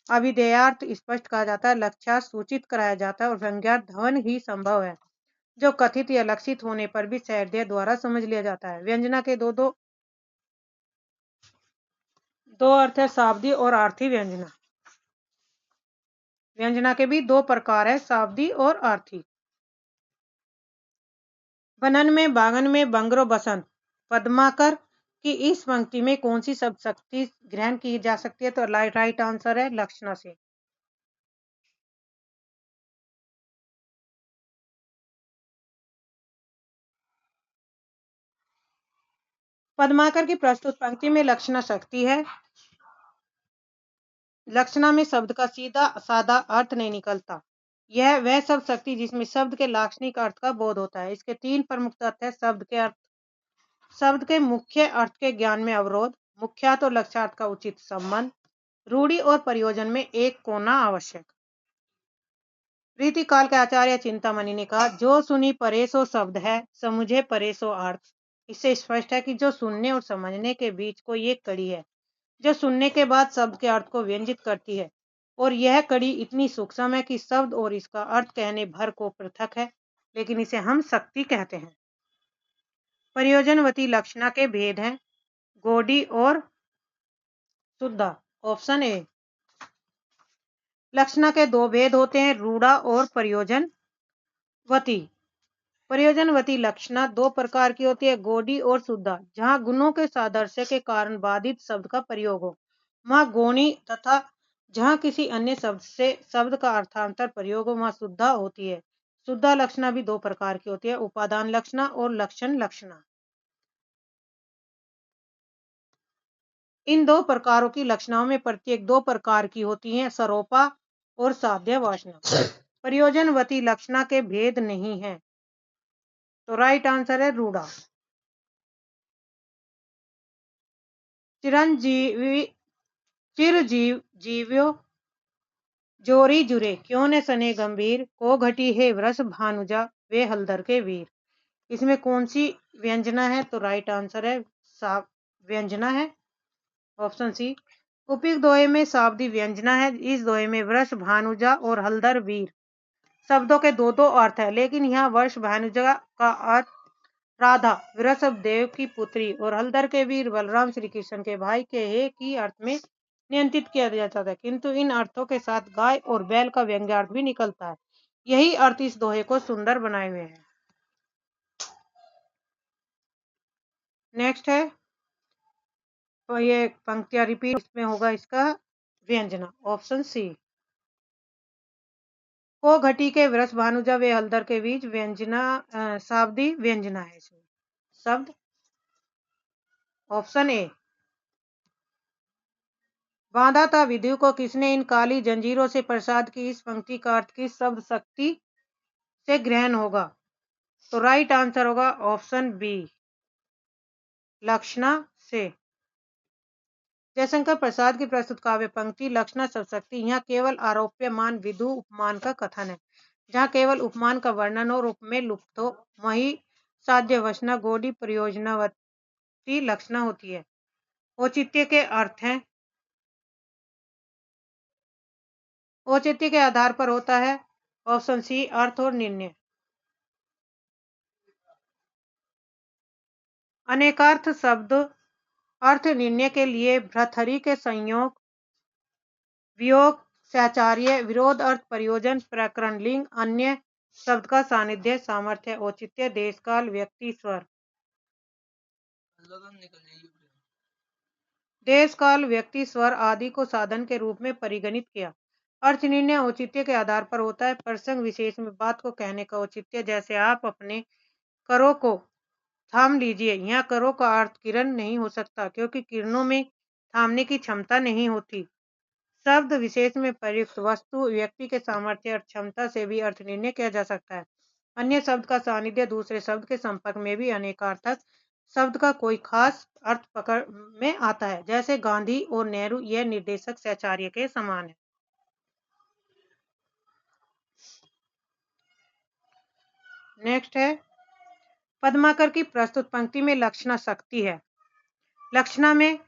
S1: अभिधेयार्थ स्पष्ट कहा जाता है, लक्ष्यार्थ सूचित कराया जाता है और व्यंग्यार्थ धवन ही संभव है, जो कथित या लक्षित होने पर भी सहृदय द्वारा समझ लिया जाता है। व्यंजना के दो अर्थ है, शाब्दी और आर्थी व्यंजना। व्यंजना के भी दो प्रकार है, शाब्दी और आर्थी। बनन में बागन में बंगरो बसंत पद्माकर की इस पंक्ति में कौन सी शब्द शक्ति ग्रहण की जा सकती है? तो राइट आंसर है लक्षणा से। पद्माकर की प्रस्तुत पंक्ति में लक्षणा शक्ति है। लक्षणा में शब्द का सीधा साधा अर्थ नहीं निकलता। यह वह शब्द शक्ति जिसमें शब्द के लाक्षणिक अर्थ का बोध होता है। इसके तीन प्रमुख तथ्य है। शब्द के अर्थ, शब्द के मुख्य अर्थ के ज्ञान में अवरोध, मुख्यार्थ और लक्ष्यार्थ का उचित संबंध, रूढ़ि और प्रयोजन में एक कोना आवश्यक। रीतिकाल के आचार्य चिंतामणि ने कहा, जो सुनी परे सो शब्द है, समझे परे सो अर्थ। इससे स्पष्ट है कि जो सुनने और समझने के बीच कोई एक कड़ी है, जो सुनने के बाद शब्द के अर्थ को व्यंजित करती है, और यह कड़ी इतनी सूक्ष्म है कि शब्द और इसका अर्थ कहने भर को पृथक है, लेकिन इसे हम शक्ति कहते हैं। प्रयोजनवती लक्षणा के भेद हैं, गौड़ी और शुद्धा। Option A. लक्षणा के दो भेद होते हैं, रूढ़ा और प्रयोजनवती। प्रयोजनवती लक्षणा दो प्रकार की होती है, गौड़ी और शुद्धा। जहाँ गुणों के सादृश्य के कारण बाधित शब्द का प्रयोग हो वहाँ गौणी, तथा जहाँ किसी अन्य शब्द से शब्द का अर्थांतर प्रयोग हो वहाँ शुद्धा होती है। शुद्धा लक्षणा भी दो प्रकार की होती है, उपादान लक्षणा और लक्षण लक्षणा। इन दो प्रकारों की लक्षणाओं में प्रत्येक दो प्रकार की होती हैं, सरोपा और साध्य वासना। प्रयोजनवती लक्षणा के भेद नहीं है, तो राइट आंसर है रूढ़ा। चिरंजीवी चिरजीव्यो जोरी जुरे क्यों ने सने गंभीर, को घटी है व्रस भानुजा वे हलधर के वीर। इसमें कौन सी व्यंजना है? तो राइट आंसर है व्यंजना है, ऑप्शन सी। उपयुक्त दोहे में शाब्दिक व्यंजना है। इस दोहे में वृष भानुजा और हलधर वीर शब्दों के दो दो अर्थ है, लेकिन यहाँ वर्ष भानुजा का अर्थ राधा वृषभ देव की पुत्री और हलधर के वीर बलराम श्री कृष्ण के भाई के एक ही अर्थ में नियंत्रित किया जाता है, किंतु इन अर्थों के साथ गाय और बैल का व्यंग्यार्थ भी निकलता है। यही अर्थ इस दोहे को सुंदर बनाए हुए हैं। नेक्स्ट है, तो ये पंक्तियां रिपीट, इसमें होगा इसका व्यंजना, ऑप्शन सी। को घटी के वृष भानुजा वे हलधर के बीच व्यंजना शाब्दी व्यंजना है इसमें शब्द, ऑप्शन ए। बांधा था विधु को किसने इन काली जंजीरों से प्रसाद की, इस पंक्ति का अर्थ किस शब्द शक्ति से ग्रहण होगा? तो राइट आंसर होगा ऑप्शन बी, लक्षणा से। जयशंकर प्रसाद की प्रस्तुत काव्य पंक्ति लक्षणा शब्द शक्ति, यहाँ केवल आरोप्यमान विधु उपमान का कथन है। जहाँ केवल उपमान का वर्णन और उपमेय लुप्त हो, वही साध्य वचना गोडी प्रयोजनावती लक्षणा होती है। औचित्य के अर्थ हैं, औचित्य के आधार पर होता है, ऑप्शन सी अर्थ और निर्णय। अनेकार्थ शब्द अर्थ निर्णय के लिए भ्रतहरि के संयोग वियोग सहचार्य विरोध अर्थ प्रयोजन प्रकरण लिंग अन्य शब्द का सानिध्य सामर्थ्य औचित्य देश काल व्यक्ति स्वर, देश काल व्यक्ति स्वर आदि को साधन के रूप में परिगणित किया। अर्थ निर्णय औचित्य के आधार पर होता है, प्रसंग विशेष में बात को कहने का औचित्य। जैसे आप अपने करों को थाम लीजिए, यहाँ करों का अर्थ किरण नहीं हो सकता, क्योंकि किरणों में थामने की क्षमता नहीं होती। शब्द विशेष में प्रयुक्त वस्तु व्यक्ति के सामर्थ्य और क्षमता से भी अर्थ निर्णय किया जा सकता है। अन्य शब्द का सानिध्य दूसरे शब्द के संपर्क में भी अनेकार्थक शब्द का कोई खास अर्थ पकड़ में आता है। जैसे गांधी और नेहरू, यह निर्देशक सहचार्य के समान है। नेक्स्ट है, पद्माकर की प्रस्तुत पंक्ति में लक्षणा शक्ति है। लक्षणा में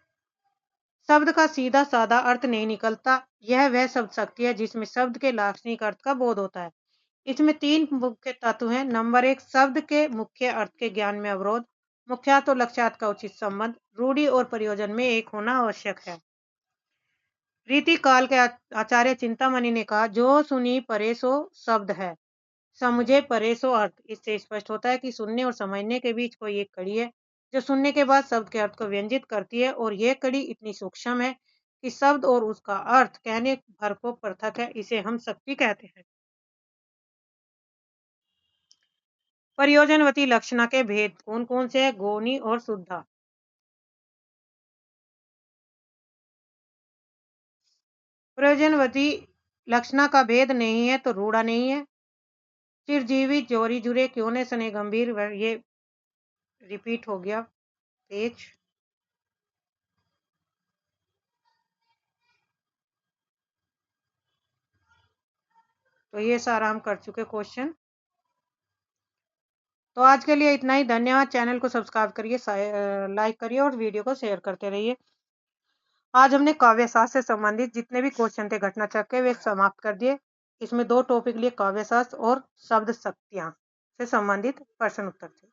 S1: शब्द का सीधा साधा अर्थ नहीं निकलता। यह वह शब्द शक्ति है जिसमें शब्द के लाक्षणिक अर्थ का बोध होता है। इसमें तीन मुख्य तत्व हैं। नंबर एक, शब्द के मुख्य अर्थ के ज्ञान में अवरोध, मुख्यार्थ और लक्ष्यार्थ का उचित संबंध, रूढ़ि और प्रयोजन में एक होना आवश्यक है। रीति काल के आचार्य चिंतामणि ने कहा, जो सुनी परे सो शब्द है, समझे परे सो अर्थ। इससे स्पष्ट होता है कि सुनने और समझने के बीच कोई एक कड़ी है जो सुनने के बाद शब्द के अर्थ को व्यंजित करती है, और यह कड़ी इतनी सूक्ष्म है कि शब्द और उसका अर्थ कहने भर को पृथक है। इसे हम शक्ति कहते हैं। प्रयोजनवती लक्षणा के भेद कौन कौन से हैं? गौणी और शुद्धा। प्रयोजनवती लक्षणा का भेद नहीं है तो रूढ़ा नहीं है। चिरजीवी जोरी जुरे क्यों ने सने गंभीर, ये रिपीट हो गया पेज। तो ये सारा हम कर चुके क्वेश्चन। तो आज के लिए इतना ही। धन्यवाद। चैनल को सब्सक्राइब करिए, लाइक करिए और वीडियो को शेयर करते रहिए। आज हमने काव्यशास्त्र से संबंधित जितने भी क्वेश्चन थे घटना चक्र वे समाप्त कर दिए। इसमें 2 टॉपिक लिए काव्यशास्त्र और शब्द शक्तियां से संबंधित प्रश्न उत्तर थे।